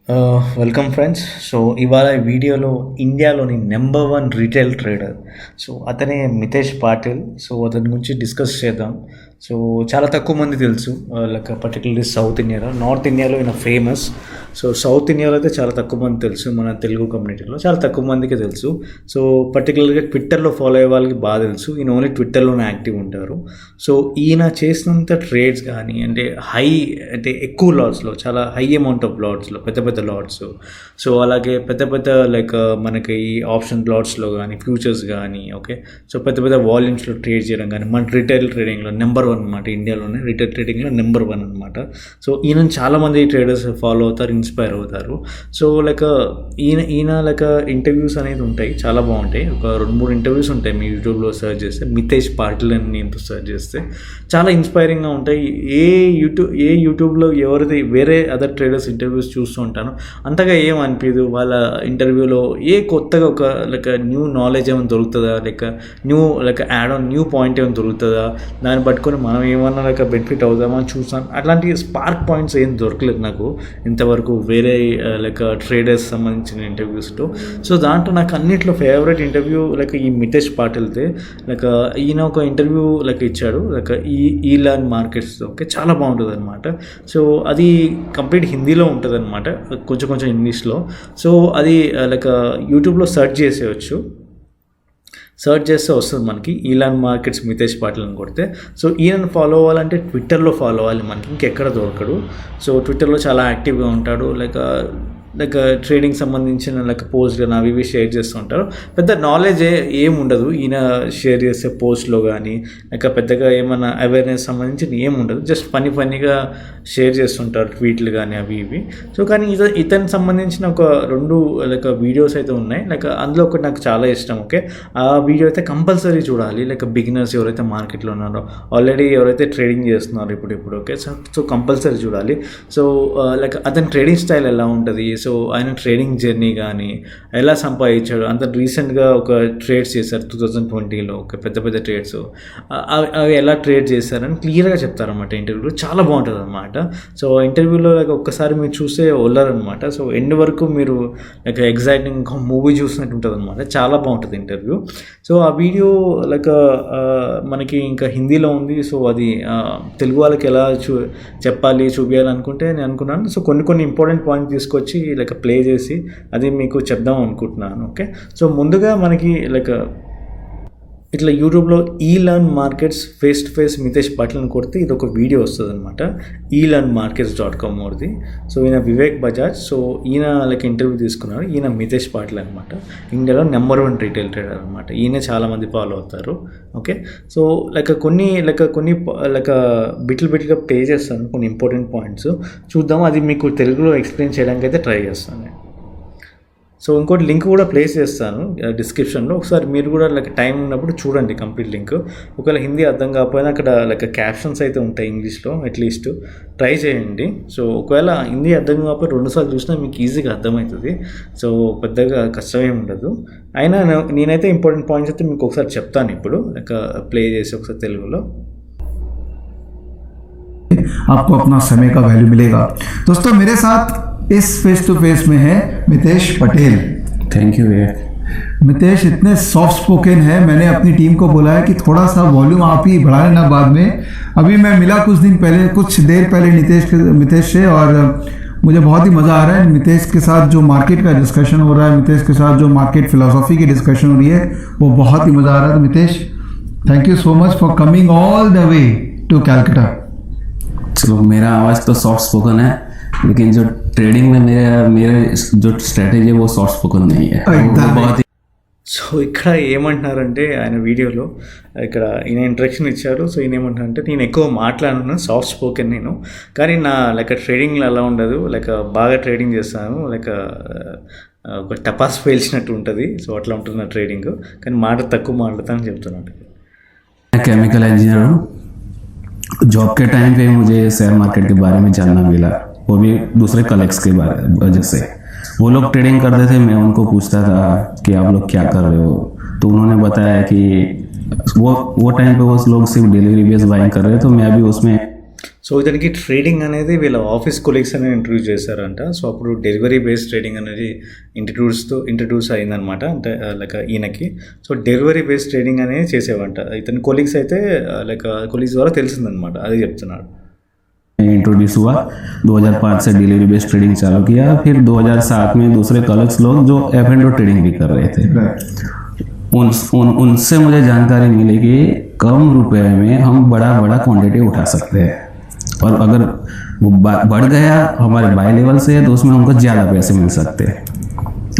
Welcome friends. So ఇవాళ ఈ వీడియోలో ఇండియాలోని number one retail trader, so అతనే మితేష్ పాటిల్. సో అతని గురించి డిస్కస్ చేద్దాం. సో చాలా తక్కువ మంది తెలుసు, లైక్ పర్టికులర్లీ సౌత్ ఇండియాలో. నార్త్ ఇండియాలో ఈయన ఫేమస్. సో సౌత్ ఇండియాలో అయితే చాలా తక్కువ మంది తెలుసు, మన తెలుగు కమ్యూనిటీలో చాలా తక్కువ మందికి తెలుసు. సో పర్టికులర్గా ట్విట్టర్లో ఫాలో అయ్యే వాళ్ళకి బాగా తెలుసు. ఈయన ఓన్లీ ట్విట్టర్లోనే యాక్టివ్ ఉంటారు. సో ఈయన చేసినంత ట్రేడ్స్ కానీ అంటే ఎక్కువ లాట్స్లో, చాలా హై అమౌంట్ ఆఫ్ లాట్స్లో, పెద్ద పెద్ద లాట్స్. సో అలాగే పెద్ద పెద్ద లైక్ మనకి ఈ ఆప్షన్ లాట్స్లో కానీ, ఫ్యూచర్స్ కానీ, ఓకే. సో పెద్ద పెద్ద వాల్యూమ్స్లో ట్రేడ్ చేయడం కానీ, మన రిటైల్ ట్రేడింగ్లో నెంబర్ వన్ అనమాట. ఇండియాలోనే రిటైల్ ట్రేడింగ్లో నెంబర్ వన్ అనమాట. సో ఈయన చాలామంది ట్రేడర్స్ ఫాలో అవుతారు, ఇన్స్పైర్ అవుతారు. సో లైక్ ఈయన లైక్ ఇంటర్వ్యూస్ అనేది ఉంటాయి, చాలా బాగుంటాయి. ఒక 2-3 ఇంటర్వ్యూస్ ఉంటాయి మీ యూట్యూబ్లో సెర్చ్ చేస్తే, మితేష్ పాటిల్ అని నేమ్తో సెర్చ్ చేస్తే చాలా ఇన్స్పైరింగ్గా ఉంటాయి. ఏ యూట్యూబ్లో ఎవరిది వేరే అదర్ ట్రేడర్స్ ఇంటర్వ్యూస్ చూస్తూ ఉంటాను, అంతగా ఏం అనిపించదు. వాళ్ళ ఇంటర్వ్యూలో కొత్తగా ఒక లైక్ న్యూ నాలెడ్జ్ ఏమైనా దొరుకుతుందా, like add on new point ఏమైనా దొరుకుతుందా, దాన్ని పట్టుకొని మనం ఏమన్నా లైక్ బెనిఫిట్ అవుదామా అని చూసాను. అట్లాంటి స్పార్క్ పాయింట్స్ ఏం దొరకలేదు నాకు ఇంతవరకు వేరే లైక్ ట్రేడర్స్ సంబంధించిన ఇంటర్వ్యూస్లో. సో దాంట్లో నాకు అన్నిట్లో ఫేవరెట్ ఇంటర్వ్యూ లైక్ ఈ మితేష్ పాటిల్దే. లైక్ ఈయన ఒక ఇంటర్వ్యూ లైక్ ఇచ్చాడు, లైక్ ఈ లర్న్ మార్కెట్స్. ఓకే, చాలా బాగుంటుంది అనమాట. సో అది కంప్లీట్ హిందీలో ఉంటుంది అనమాట, కొంచెం కొంచెం ఇంగ్లీష్లో. సో అది లైక్ యూట్యూబ్లో సెర్చ్ చేసేయచ్చు. సెర్చ్ చేస్తే వస్తుంది మనకి ఈలాన్ మార్కెట్స్ మితేష్ పాటిల్ అని కొడితే. సో ఈయనను ఫాలో అవ్వాలంటే ట్విట్టర్లో ఫాలో అవ్వాలి, మనకి ఇంకెక్కడ దొరకడు. సో ట్విట్టర్లో చాలా యాక్టివ్గా ఉంటాడు. లైక్ ట్రేడింగ్ సంబంధించిన లైక్ పోస్ట్ కానీ అవి ఇవి షేర్ చేస్తూ ఉంటారు. పెద్ద నాలెడ్జ్ ఏం ఉండదు ఈయన షేర్ చేసే పోస్ట్లో కానీ, లైక్ పెద్దగా ఏమైనా అవేర్నెస్ సంబంధించి ఏం ఉండదు. జస్ట్ ఫన్నీగా షేర్ చేస్తుంటారు ట్వీట్లు కానీ అవి ఇవి. సో కానీ ఇతనికి సంబంధించిన ఒక 2 లైక్ వీడియోస్ అయితే ఉన్నాయి. లైక్ అందులో ఒకటి నాకు చాలా ఇష్టం. ఓకే, ఆ వీడియో అయితే కంపల్సరీ చూడాలి. లైక్ బిగినర్స్ ఎవరైతే మార్కెట్లో ఉన్నారో, ఆల్రెడీ ఎవరైతే ట్రేడింగ్ చేస్తున్నారో ఇప్పుడు, ఓకే. సో కంపల్సరీ చూడాలి. సో లైక్ అతని ట్రేడింగ్ స్టైల్ ఎలా ఉంటుంది, సో ఆయన ట్రేడింగ్ జర్నీ కానీ ఎలా సంపాదించాడు. అంత రీసెంట్గా ఒక ట్రేడ్స్ చేశారు 2020లో, ఒక పెద్ద పెద్ద ట్రేడ్స్. అవి ఎలా ట్రేడ్ చేశారని క్లియర్గా చెప్తారనమాట ఇంటర్వ్యూలో. చాలా బాగుంటుంది అనమాట. సో ఇంటర్వ్యూలో లైక్ ఒక్కసారి మీరు చూస్తే వదలరనమాట. సో ఎండ్ వరకు మీరు లైక్ ఎగ్జైటింగ్ మూవీ చూసినట్టు ఉంటుంది అనమాట. చాలా బాగుంటుంది ఇంటర్వ్యూ. సో ఆ వీడియో లైక్ మనకి ఇంకా హిందీలో ఉంది. సో అది తెలుగు వాళ్ళకి ఎలా చెప్పాలి, చూపించాలనుకుంటే నేను అనుకున్నాను. సో కొన్ని ఇంపార్టెంట్ పాయింట్ తీసుకొచ్చి లైక్ ప్లే చేసి అది మీకు చెప్దాం అనుకుంటున్నాను. ఓకే, సో ముందుగా మనకి లైక్ ఇట్లా యూట్యూబ్లో eLearn Markets face to face Mitesh Patil అని కొడితే ఇది ఒక వీడియో వస్తుంది అనమాట, elearnmarkets.com వాడిది. సో ఈయన వివేక్ బజాజ్. సో ఈయన లైక్ ఇంటర్వ్యూ తీసుకున్నారు. ఈయన మితేష్ పాటిల్ అనమాట, ఇండియాలో నెంబర్ వన్ రీటైల్ ట్రేడర్ అనమాట. ఈయన చాలామంది ఫాలో అవుతారు. ఓకే, సో కొన్ని బిట్లుగా ప్లే చేస్తాను, కొన్ని ఇంపార్టెంట్ పాయింట్స్ చూద్దాం. అది మీకు తెలుగులో ఎక్స్ప్లెయిన్ చేయడానికి అయితే ట్రై చేస్తాను. సో ఇంకోటి లింక్ కూడా ప్లేస్ చేస్తాను డిస్క్రిప్షన్లో. ఒకసారి మీరు కూడా లైక్ టైం ఉన్నప్పుడు చూడండి కంప్లీట్ లింక్. ఒకవేళ హిందీ అర్థం కాకపోయినా అక్కడ లైక్ క్యాప్షన్స్ అయితే ఉంటాయి ఇంగ్లీష్లో, అట్లీస్ట్ ట్రై చేయండి. సో ఒకవేళ హిందీ అర్థం కాకపోతే 2 సార్లు చూసినా మీకు ఈజీగా అర్థమవుతుంది. సో పెద్దగా కష్టమేమి ఉండదు. అయినా నేనైతే ఇంపార్టెంట్ పాయింట్స్ అయితే మీకు ఒకసారి చెప్తాను ఇప్పుడు, లైక్ ప్లే చేసి ఒకసారి తెలుగులో. आपको अपना समय का वैल्यू मिलेगा। दोस्तों मेरे साथ इस फेस टू फेस में है मितेश पटेल। थैंक यू भैया। मितेश इतने सॉफ्ट स्पोकन है, मैंने अपनी टीम को बोला है कि थोड़ा सा वॉल्यूम आप ही बढ़ा लेना बाद में। अभी मैं मिला कुछ देर पहले मितेश से, और मुझे बहुत ही मज़ा आ रहा है मितेश के साथ। जो मार्केट का डिस्कशन हो रहा है, मितेश के साथ जो मार्केट फिलोसॉफी की डिस्कशन हो रही है, वो बहुत ही मज़ा आ रहा है। तो Mitesh, thank you so much for coming all the way to Calcutta. चलो, मेरा आवाज़ तो सॉफ्ट स्पोकन है, लेकिन जो ट्रेडिंग में मेरे जो स्ट्रेटेजी है वो सॉफ्ट स्पोकन नहीं है, वो बहुत ही। సో ఇక్కడ ఏమంటున్నారంటే ఆయన వీడియోలో ఇక్కడ ఈయన ఇంట్రడక్షన్ ఇచ్చారు. సో ఈయన ఏమంటారంటే, నేను ఎక్కువ మాట్లాడను, సాఫ్ట్ స్పోకెన్ నేను, కానీ నా లైక్ ట్రేడింగ్లో అలా ఉండదు, లైక్ బాగా ట్రేడింగ్ చేస్తాను, లైక్ ఒక టపాస్ పేల్చినట్టు ఉంటుంది. సో అట్లా ఉంటుంది నా ట్రేడింగ్, కానీ తక్కువ మాట్లాడతానని చెప్తున్నాడు. केमिकल इंजीनियर हूँ। जॉब के टाइम पे मुझे शेयर मार्केट के बारे में जानना मिला, वो भी दूसरे कलीग्स के वजह से। वो लोग ट्रेडिंग करते थे, मैं उनको पूछता था कि आप लोग क्या कर रहे हो, तो उन्होंने बताया कि वो टाइम पे वो लोग सिर्फ डेली बेस बाइंग कर रहे थे, तो मैं भी उसमें సో ఇతనికి ట్రేడింగ్ అనేది వీళ్ళ ఆఫీస్ కొలీగ్స్ అనేది ఇంట్రడ్యూస్ చేశారంట. సో అప్పుడు డెలివరీ బేస్డ్ ట్రేడింగ్ అనేది ఇంట్రడ్యూస్ అయిందనమాట. అంటే లైక్ ఈయనకి సో డెలివరీ బేస్డ్ ట్రేడింగ్ అనేది చేసేవంట. ఇతని కొలీగ్స్ అయితే లైక్ కొలీగ్స్ ద్వారా తెలిసిందనమాట, అది చెప్తున్నాడు. इंट्रोड्यूस हुआ 2005 से डिलीवरी बेस्ड ट्रेडिंग चालू किया. फिर 2007 में दूसरे कलीग्स लोग जो F&O ट्रेडिंग भी कर रहे थे, उनसे मुझे जानकारी मिली कि कम रुपए में हम बड़ा क्वांटिटी उठा सकते हैं, और अगर वो बढ़ गया हमारे बाय लेवल से तो उसमें हमको ज़्यादा पैसे मिल सकते हैं.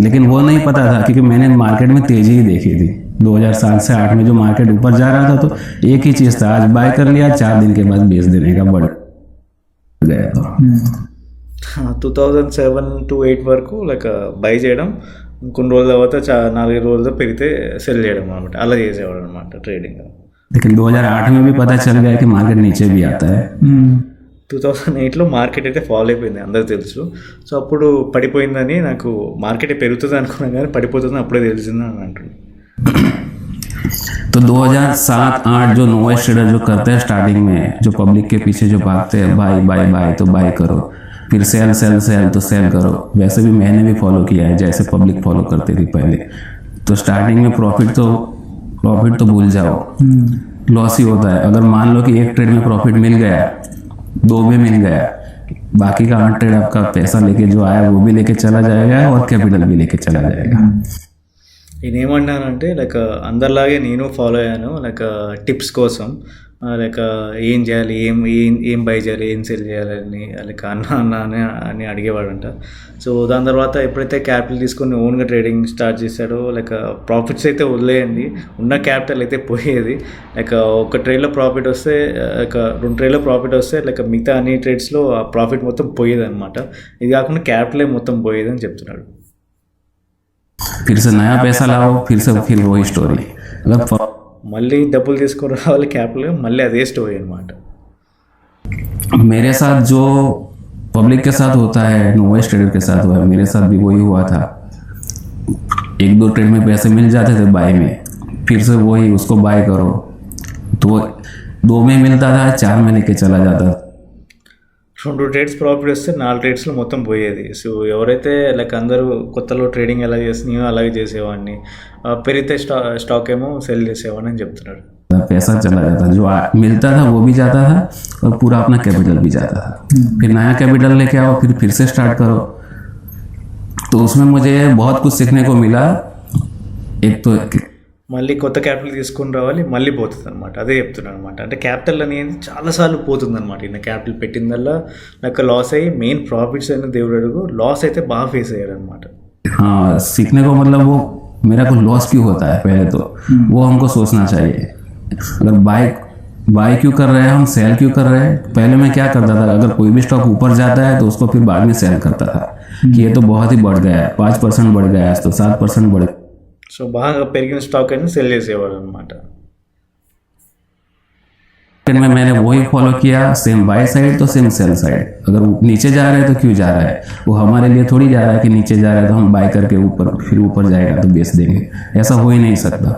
लेकिन वो नहीं पता था, क्योंकि मैंने मार्केट में तेज़ी ही देखी थी. 2007 से 8 में जो मार्केट ऊपर जा रहा था तो एक ही चीज़ था, आज बाय कर लिया, 4 दिन के बाद बेच देने का बढ़ गया था. 2007 to 8 వరకు లైక్ బై చేయడం, కొన్ని రోజుల తర్వాత 4 రోజులతో పెరిగితే సెల్ చేయడం అనమాట, అలా చేసేవాడు అనమాట ట్రేడింగ్. लेकिन 2008 में भी पता चल गया कि मार्केट नीचे भी आता है. 2008లో మార్కెట్ అయితే ఫాలో అయిపోయింది, అందరూ తెలుసు. సో అప్పుడు పడిపోయిందని, నాకు మార్కెట్ పెరుగుతుంది అనుకున్నాను కానీ పడిపోతుందని అప్పుడే తెలిసిందని అని అంటున్నాను. तो 2007-8 जो नोवेस ट्रेडर जो करते हैं स्टार्टिंग में, जो पब्लिक के पीछे जो भागते हैं, बाय बाय बाय तो बाय करो, फिर सेल सेल सेल तो सेल करो, वैसे भी मैंने भी फॉलो किया है जैसे पब्लिक फॉलो करती थी पहले. तो स्टार्टिंग में प्रॉफिट तो भूल जाओ, लॉस ही होता है. अगर मान लो कि एक ट्रेड में प्रॉफिट मिल गया, 2 में मिल गया, बाकी का 8 ट्रेड आपका पैसा लेके जो आया वो भी लेके चला जाएगा और कैपिटल भी लेके चला जाएगा. నేను ఏమన్నానంటే లైక్ అందరిలాగే నేను ఫాలో అయ్యాను లైక్ టిప్స్ కోసం, లైక్ ఏం చేయాలి, ఏం బై చేయాలి, ఏం సెల్ చేయాలని లైక్ అన్న అని అడిగేవాడంట. సో దాని తర్వాత ఎప్పుడైతే క్యాపిటల్ తీసుకొని ఓన్గా ట్రేడింగ్ స్టార్ట్ చేశాడో లైక్ ప్రాఫిట్స్ అయితే వదిలేయండి, ఉన్న క్యాపిటల్ అయితే పోయేది. లైక్ ఒక ట్రేడ్లో ప్రాఫిట్ వస్తే, లైక్ 2 ట్రేడ్లో ప్రాఫిట్ వస్తే లైక్ మిగతా అన్ని ట్రేడ్స్లో ఆ ప్రాఫిట్ మొత్తం పోయేది అనమాట. ఇది కాకుండా క్యాపిటలే మొత్తం పోయేది అని చెప్తున్నాడు. फिर से नया पैसा लाओ, फिर वही स्टोरी. మళ్ళీ డబ్బులు తీసుకొని రావాలి క్యాపిటల్, మళ్ళీ అదే స్టోరీ అనమాట. मेरे साथ जो पब्लिक के साथ होता है, नोवेस ट्रेडर के साथ हुआ है, मेरे साथ भी वही हुआ था. 1-2 ट्रेड में पैसे मिल जाते थे बाय में, फिर से वही उसको बाय करो, तो 2 में मिलता था, 4 में लेके चला जाता था. 2 ట్రేడ్స్ ప్రాఫిట్ వస్తే 4 ట్రేడ్స్లో మొత్తం పోయేది. సో ఎవరైతే లైక్ అందరూ కొత్తలో ట్రేడింగ్ ఎలా చేస్తున్నాయో అలాగే చేసేవాడిని, పెరిగితే స్టాక్ ఏమో సెల్ చేసేవాడిని అని చెప్తున్నాడు. पैसा चला जाता, जो मिलता था वो भी जाता था और पूरा अपना कैपिटल भी जाता था. फिर नया कैपिटल लेके आओ, फिर से स्टार्ट करो. तो उसमें मुझे बहुत कुछ सीखने को मिला. एक तो మళ్ళీ కొత్త క్యాపిటల్ తీసుకొని రావాలి, మళ్ళీ పోతుంది అనమాట, అదే చెప్తున్నాను అనమాట. అంటే క్యాపిటల్ అనేది చాలాసార్లు పోతుంది అనమాట. ఈయన క్యాపిటల్ పెట్టిందల్లా నాకు లాస్ అయ్యి, మెయిన్ ప్రాఫిట్స్ అయిన దేవుడు అడుగు, లాస్ అయితే బాగా ఫేస్ అయ్యాడు అనమాట. हाँ, सीखने को मतलब वो मेरा को लॉस क्यों होता है, पहले तो वो हमको सोचना चाहिए. अगर बाय क्यों कर रहे हैं हम, सेल क्यों कर रहे हैं. पहले मैं क्या करता था, अगर कोई भी स्टॉक ऊपर जाता है तो उसको फिर बाद में सेल करता था कि ये तो बहुत ही बढ़ गया है, 5% बढ़ गया है, तो 7% बढ़ गया. సో బాగా పెరిగిన స్టాక్ అయినా సెల్ చేసేవాడు అనమాట. फिर मैंने वही फॉलो किया, सेम बाय साइड तो सेम सेल साइड. अगर नीचे जा रहा है तो क्यों जा रहा है, वो हमारे लिए थोड़ी जा रहा है कि नीचे जा रहा है तो हम बाय करके ऊपर जाएगा तो बेच देंगे, ऐसा हो ही नहीं सकता.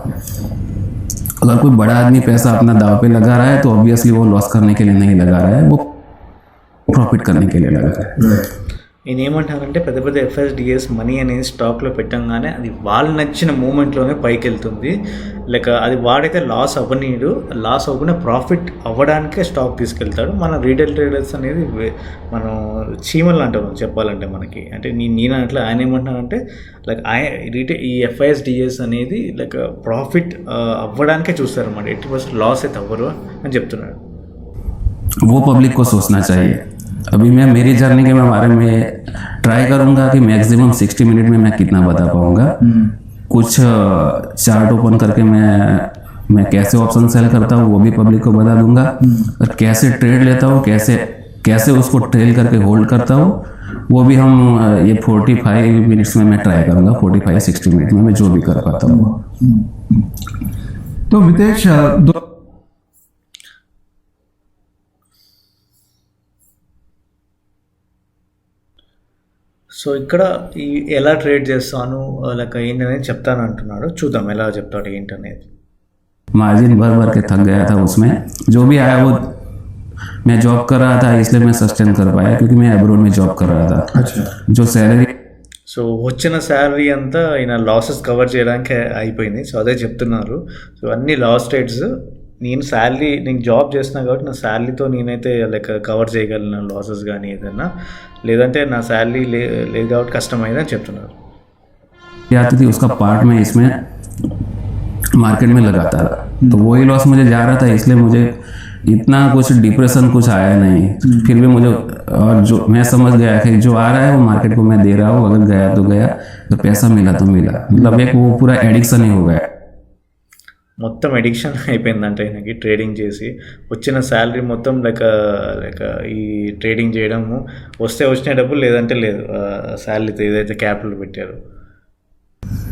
अगर कोई बड़ा आदमी पैसा अपना दाव पे लगा रहा है तो ऑब्वियसली वो लॉस करने के लिए नहीं लगा रहा है, वो प्रॉफिट करने के लिए लगा रहा है. నేను ఏమంటానంటే పెద్ద పెద్ద ఎఫ్ఎస్డిఎస్ మనీ అనేది స్టాక్లో పెట్టంగానే అది వాళ్ళు నచ్చిన మూమెంట్లోనే పైకి వెళ్తుంది. లైక్ అది వాడైతే లాస్ అవ్వనీడు, లాస్ అవ్వకుండా ప్రాఫిట్ అవ్వడానికే స్టాక్ తీసుకెళ్తాడు. మన రీటైల్ ట్రేడర్స్ అనేది మనం చీమలు అంటాం చెప్పాలంటే మనకి. అంటే నేను అట్లా ఆయన ఏమంటున్నానంటే లైక్ ఈ ఎఫ్ఐఎస్డిఎస్ అనేది లైక్ ప్రాఫిట్ అవ్వడానికే చూస్తారు అన్నమాట, 80% లాస్ అయితే అవ్వరు అని చెప్తున్నాడు. वो पब्लिक को सोचना चाहिए. अभी मैं मेरी जर्नी के बारे में ट्राई करूंगा कि मैक्सिमम 60 मिनट में मैं कितना बता पाऊंगा. कुछ चार्ट ओपन करके मैं कैसे ऑप्शन सेल करता हूँ वो भी पब्लिक को बता दूंगा, और कैसे ट्रेड लेता हूँ, कैसे उसको ट्रेल करके होल्ड करता हूँ वो भी हम ये 45 मिनट्स में मैं ट्राई करूंगा. 45-60 मिनट में मैं जो भी कर पाता हूँ. तो मितेश, సో ఇక్కడ ఎలా ట్రేడ్ చేస్తాను లైక్ ఏంటనేది చెప్తాను అంటున్నాడు. చూద్దాం ఎలా చెప్తాడు ఏంటనేది. मार्जिन भर के थक गया था उसमें, जो भी आया वो मैं जॉब कर रहा था इसलिए मैं सस्टेन कर पाया क्योंकि मैं अब्रोड में जॉब कर रहा था। अच्छा। जो सैलरी సో వచ్చిన శాలరీ అంతా ఈయన లాసెస్ కవర్ చేయడానికి అయిపోయింది. సో అదే చెప్తున్నారు. సో అన్ని లాస్ రేట్స్ నేను జాబ్ చేస్తున్నా కాబట్టి నా శాలరీతో నేనైతే లైక్ కవర్ చేయగలను లాసెస్ కానీ ఏదైనా, లేదంటే నా శాలరీ లేదు కాబట్టి కష్టమైందని చెప్తున్నారు. आती थी उसका पार्ट में इसमें मार्केट में लगाता था, तो वही लॉस मुझे जा रहा था, इसलिए मुझे इतना कुछ डिप्रेशन कुछ आया नहीं। फिर भी मुझे, और जो मैं समझ गया कि जो आ रहा है वो मार्केट को मैं दे रहा हूँ, अगर गया तो गया, तो पैसा मिला तो मिला, मतलब एक वो पूरा एडिक्शन ही हो गया। మొత్తం ఎడిక్షన్ అయిపోయిందంట ఈయనకి ట్రేడింగ్ చేసి. వచ్చిన శాలరీ మొత్తం లైక్ ఈ ట్రేడింగ్ చేయడము, వస్తే వచ్చిన డబ్బులు లేదంటే లేదు శాలరీతో ఏదైతే క్యాపిటల్ పెట్టారు.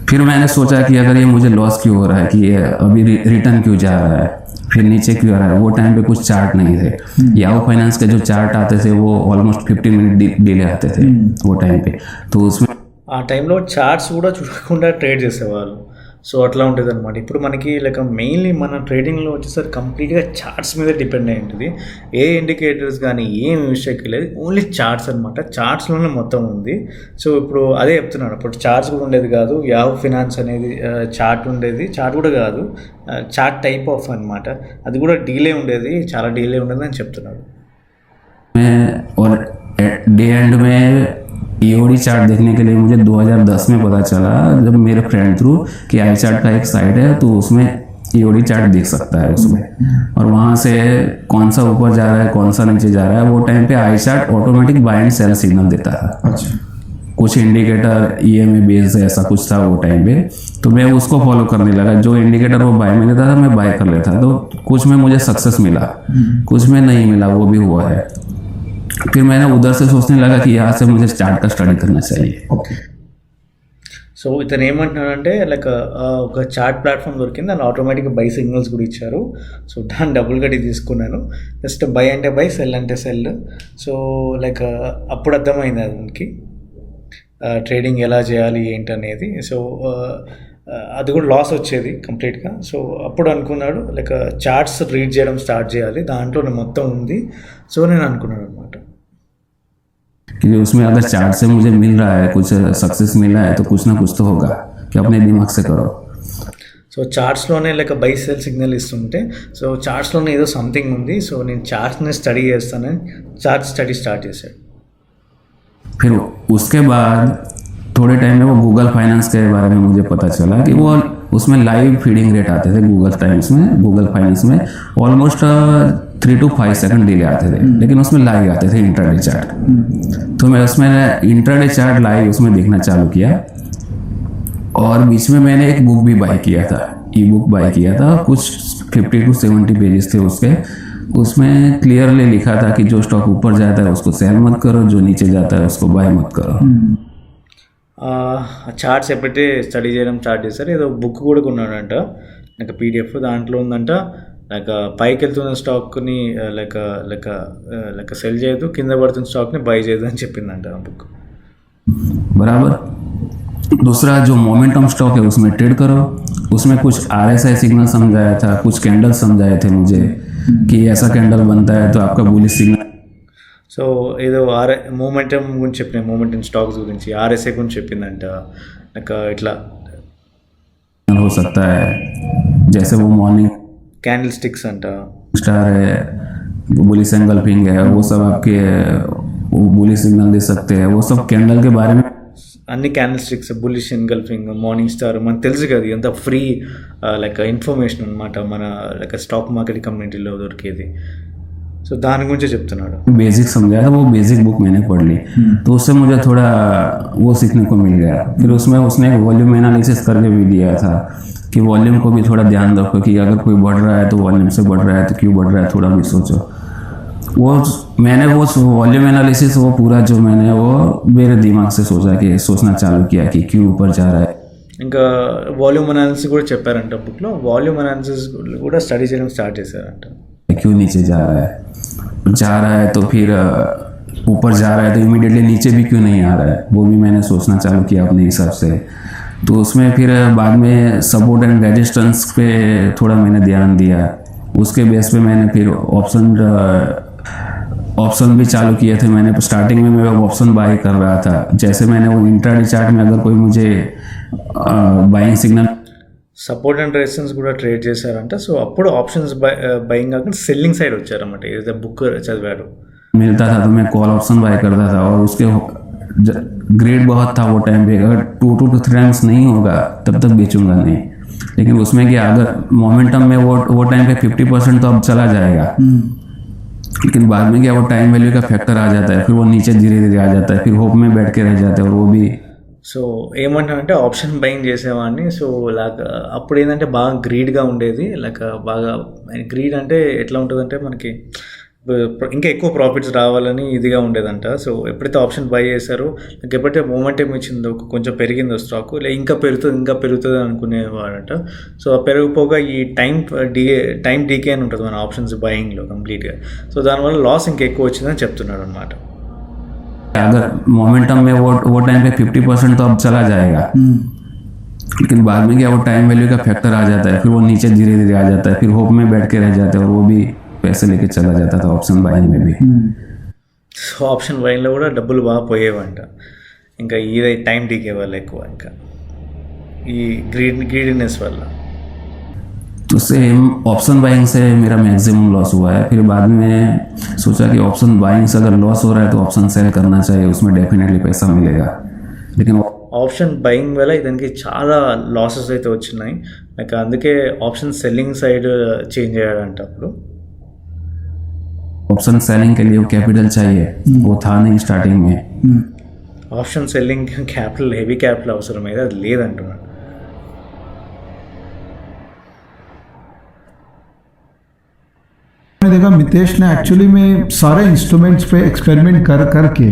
फिर मैंने सोचा कि अगर ये मुझे लॉस क्यों हो रहा है, कि ये अभी रिटर्न क्यों जा रहा है, फिर नीचे क्यों आ रहा है। वो टाइम पे कुछ चार्ट नहीं थे, याहू फाइनेंस के जो चार्ट आते थे वो ऑलमोस्ट 15 मिनट डिले आते थे वो टाइम पे, तो उसमें ఆ టైంలో చార్ట్స్ కూడా చూడకుండా ట్రేడ్ చేసేవాళ్ళు. సో అట్లా ఉంటుంది అనమాట. ఇప్పుడు మనకి లైక్ మెయిన్లీ మన ట్రేడింగ్లో వచ్చేసరికి కంప్లీట్గా చార్ట్స్ మీద డిపెండ్ అయి ఉంటుంది. ఏ ఇండికేటర్స్ కానీ ఏం యూస్ చేయలేదు, ఓన్లీ చార్ట్స్ అనమాట. చార్ట్స్లోనే మొత్తం ఉంది. సో ఇప్పుడు అదే చెప్తున్నాడు, అప్పుడు చార్ట్స్ కూడా ఉండేది కాదు. యాహూ ఫినాన్స్ అనేది చార్ట్ ఉండేది, చార్ట్ కూడా కాదు, చార్ట్ టైప్ ఆఫ్ అనమాట. అది కూడా డీలే ఉండేది, చాలా డీలే ఉండేది అని చెప్తున్నాడు. और डे एंड में ईओडी चार्ट देखने के लिए मुझे 2010 में पता चला, जब मेरे फ्रेंड थ्रू कि आई चार्ट का एक साइट है, तो उसमें ईओडी चार्ट देख सकता है उसमें, और वहाँ से कौन सा ऊपर जा रहा है कौन सा नीचे जा रहा है। वो टाइम पे आई chart automatic buy and sell signal देता था। अच्छा। कुछ इंडिकेटर ईएमए बेस्ड ऐसा कुछ था वो टाइम पे, तो मैं उसको फॉलो करने लगा। जो इंडिकेटर वो बाय में देता था मैं बाय कर लेता, तो कुछ में मुझे सक्सेस मिला, कुछ में नहीं मिला, वो भी हुआ है। फिर मैंने उधर से सोचने लगा कि यहाँ से मुझे चार्ट का स्टडी करना चाहिए। ओके। సో ఇతను ఏమంటున్నాడంటే లైక్ ఒక చార్ట్ ప్లాట్ఫామ్ దొరికింది, దాని ఆటోమేటిక్గా బై సిగ్నల్స్ కూడా ఇచ్చారు. సో దాన్ని డబుల్ కట్టి తీసుకున్నాను. జస్ట్ బై అంటే బై, సెల్ అంటే సెల్. సో లైక్ అప్పుడు అర్థమైంది అతనికి ట్రేడింగ్ ఎలా చేయాలి ఏంటనేది. సో అది కూడా లాస్ వచ్చేది కంప్లీట్గా. సో అప్పుడు అనుకున్నాడు లైక్ చార్ట్స్ రీడ్ చేయడం స్టార్ట్ చేయాలి, దాంట్లో మొత్తం ఉంది. సో నేను అనుకున్నాను అనమాట. कि उसमें अगर चार्ट से मुझे मिल रहा है, कुछ सक्सेस मिल रहा है, तो कुछ ना कुछ तो होगा, कि अपने दिमाग से करो। సో చార్ట్స్లోనే లైక్ బై సెల్ సిగ్నల్ ఇస్తుంటే, సో చార్ట్స్లోనే ఏదో సంథింగ్ ఉంది, సో నేను చార్ట్స్ని స్టడీ చేస్తానని చార్ట్ స్టడీ స్టార్ట్ చేశాడు. फिर उसके बाद थोड़े टाइम में वो गूगल फाइनेंस के बारे में मुझे पता चला कि वो उसमें लाइव फीडिंग रेट आते थे गूगल फाइनेंस में ऑलमोस्ट 3 to 5 सेकंड डिले आते थे, लेकिन उसमें लाइव आते थे इंट्राडे चार्ट। तो मैं उसमें इंट्राडे चार्ट लाइव उसमें देखना चालू किया, और बीच में मैंने एक बुक भी बाय किया था, ई बुक बाय किया था। कुछ 50 to 70 पेजेस थे उसके, उसमें क्लियरली लिखा था कि जो स्टॉक ऊपर जाता है उसको सेल मत करो, जो नीचे जाता है उसको बाय मत करो। చార్ట్స్ ఎప్పుడైతే స్టడీ చేయడం స్టార్ట్ చేస్తారు, ఏదో బుక్ కూడా కొన్నాడంట, నాకు పీడిఎఫ్. దాంట్లో ఉందంట లైక్ పైకి వెళ్తున్న స్టాక్ని లైక్ సెల్ చేయదు, కింద పడుతున్న స్టాక్ని బై చేయదు అని చెప్పిందంట ఆ బుక్. बराबर। दूसरा जो मोमेंटम स्टॉक है उसमें ट्रेड करो, उसमें कुछ RSI सिग्नल समझाया था, कुछ कैंडल समझाए थे मुझे कि ऐसा कैंडल बनता है तो आपका बुलिश सिग्नल। సో ఏదో మూమెంటం గురించి చెప్పిన, మూమెంటం స్టాక్స్ గురించి RSI గురించి చెప్పిందంట. లైక్ ఇట్లా हो सकता है, जैसे वो मॉर्निंग క్యాండిల్ స్టిక్స్ అంట. स्टार है, बुलिश एंगल्फिंग है, वो सब आपके बुलिश सिग्नल दे सकते हैं। वो सब कैंडल के बारे में అన్ని candle sticks, bullish engulfing, morning star, మనకు తెలుసు కదా, ఇదంతా ఫ్రీ లైక్ ఇన్ఫర్మేషన్ అనమాట, మన లైక్ స్టాక్ మార్కెట్ కమ్యూనిటీలో దొరికేది. సో దాని గురించే చెప్తున్నాడు. बेसिक समझाया था, वो बेसिक बुक मैंने पढ़ ली, तो उससे मुझे थोड़ा वो सीखने को मिल गया। फिर उसमें उसने वॉल्यूम एनालिसिस करके भी दिया था कि वॉल्यूम को भी थोड़ा ध्यान रखो, कि अगर कोई बढ़ रहा है तो वॉल्यूम से बढ़ रहा है, तो क्यों बढ़ रहा है थोड़ा भी सोचो। मैंने वो वॉल्यूम एनालिसिस वो पूरा जो मैंने वो मेरे दिमाग से सोचना चालू किया कि क्यों ऊपर जा रहा है। ఇంకా వాల్యూమ్ అనాలిసిస్ కూడా చెప్పారంట బుక్లో. వాల్యూమ్ అనాలిసిస్ కూడా స్టడీ చేయడం స్టార్ట్ చేశారంట. क्यों नीचे जा रहा है तो फिर ऊपर जा रहा है तो इमीडिएटली नीचे भी क्यों नहीं आ रहा है, वो भी मैंने सोचना चालू किया अपने हिसाब से। तो उसमें फिर बाद में सपोर्ट एंड रेजिस्टेंस पे थोड़ा मैंने ध्यान दिया, उसके बेस पे मैंने फिर ऑप्शन ऑप्शन भी चालू किए थे मैंने। स्टार्टिंग में मैं ऑप्शन बाई कर रहा था। जैसे मैंने वो इंट्राडे चार्ट में अगर कोई मुझे buying signal support and resistance కూడా ట్రేడ్ చేశారంట. సో అప్పుడు ఆప్షన్స్ బయింగ్ కాకుండా సెల్లింగ్ సైడ్ వచ్చారన్నమాట. ఏదైతే బుక్ చదివాడు मिलता था तो मैं कॉल ऑप्शन बाय करता था, और उसके ग्रेड बहुत था वो टाइम पे। अगर 2 to 3 टाइम्स नहीं होगा तब तक बेचूंगा नहीं। लेकिन उसमें क्या, अगर मोमेंटम में वो टाइम पे 50% तो अब चला जाएगा, लेकिन बाद में क्या वो टाइम वैल्यू का फैक्टर आ जाता है, फिर वो नीचे धीरे धीरे आ जाता है, फिर होप में बैठ के रह जाते हैं, और वो भी। సో ఏమంటానంటే ఆప్షన్ బయింగ్ చేసేవాడిని. సో లైక్ అప్పుడు ఏంటంటే బాగా గ్రీడ్గా ఉండేది. లైక్ బాగా గ్రీడ్ అంటే ఎట్లా ఉంటుందంటే మనకి ఇంకా ఎక్కువ ప్రాఫిట్స్ రావాలని ఇదిగా ఉండేదంట. సో ఎప్పుడైతే ఆప్షన్ బై చేశారో నాకు ఎప్పుడైతే మూమెంటం ఇచ్చిందో కొంచెం పెరిగిందో స్టాక్, ఇంకా పెరుగుతుంది అనుకునేవాడంట. సో పెరిగిపోగా ఈ టైం డీకే అని ఉంటుంది మన ఆప్షన్స్ బయింగ్లో కంప్లీట్గా. సో దానివల్ల లాస్ ఇంకా ఎక్కువ వచ్చిందని చెప్తున్నాడు అనమాట. अगर मोमेंटम में वो टाइम पे 50% तो अब चला जाएगा, लेकिन बाद में क्या वो टाइम वैल्यू का फैक्टर आ जाता है, फिर वो नीचे धीरे धीरे आ जाता है, फिर होप में बैठ के रह जाते हैं, और वो भी पैसे लेके चला जाता था ऑप्शन बाइंग में भी। సో ఆప్షన్ బయింగ్లో కూడా డబ్బులు బాగా పోయేవంట. ఇంకా ఇది టైం డీకే వల్ల ఎక్కువ, ఇంకా ఈ గ్రీడినెస్ వల్ల. तो सेम ऑप्शन बाइंग से मेरा मैक्सिमम लॉस हुआ है। फिर बाद में सोचा कि ऑप्शन बाइंग से अगर लॉस हो रहा है तो ऑप्शन सेल करना चाहिए, उसमें डेफिनेटली पैसा मिलेगा। लेकिन ఆప్షన్ బయింగ్ వల్ల ఇతనికి చాలా లాసెస్ అయితే వచ్చినాయి. లైక్ అందుకే ఆప్షన్ సెల్లింగ్ సైడ్ చేంజ్ అయ్యాడంట. అప్పుడు ऑप्शन सेलिंग के लिए वो कैपिटल चाहिए, वो था नहीं स्टार्टिंग में। Option selling capital, heavy capital అవసరం అయితే అది లేదంటున్నాడు. मैंने देखा मितेश ने एक्चुअली में सारे इंस्ट्रूमेंट्स पे एक्सपेरिमेंट कर करके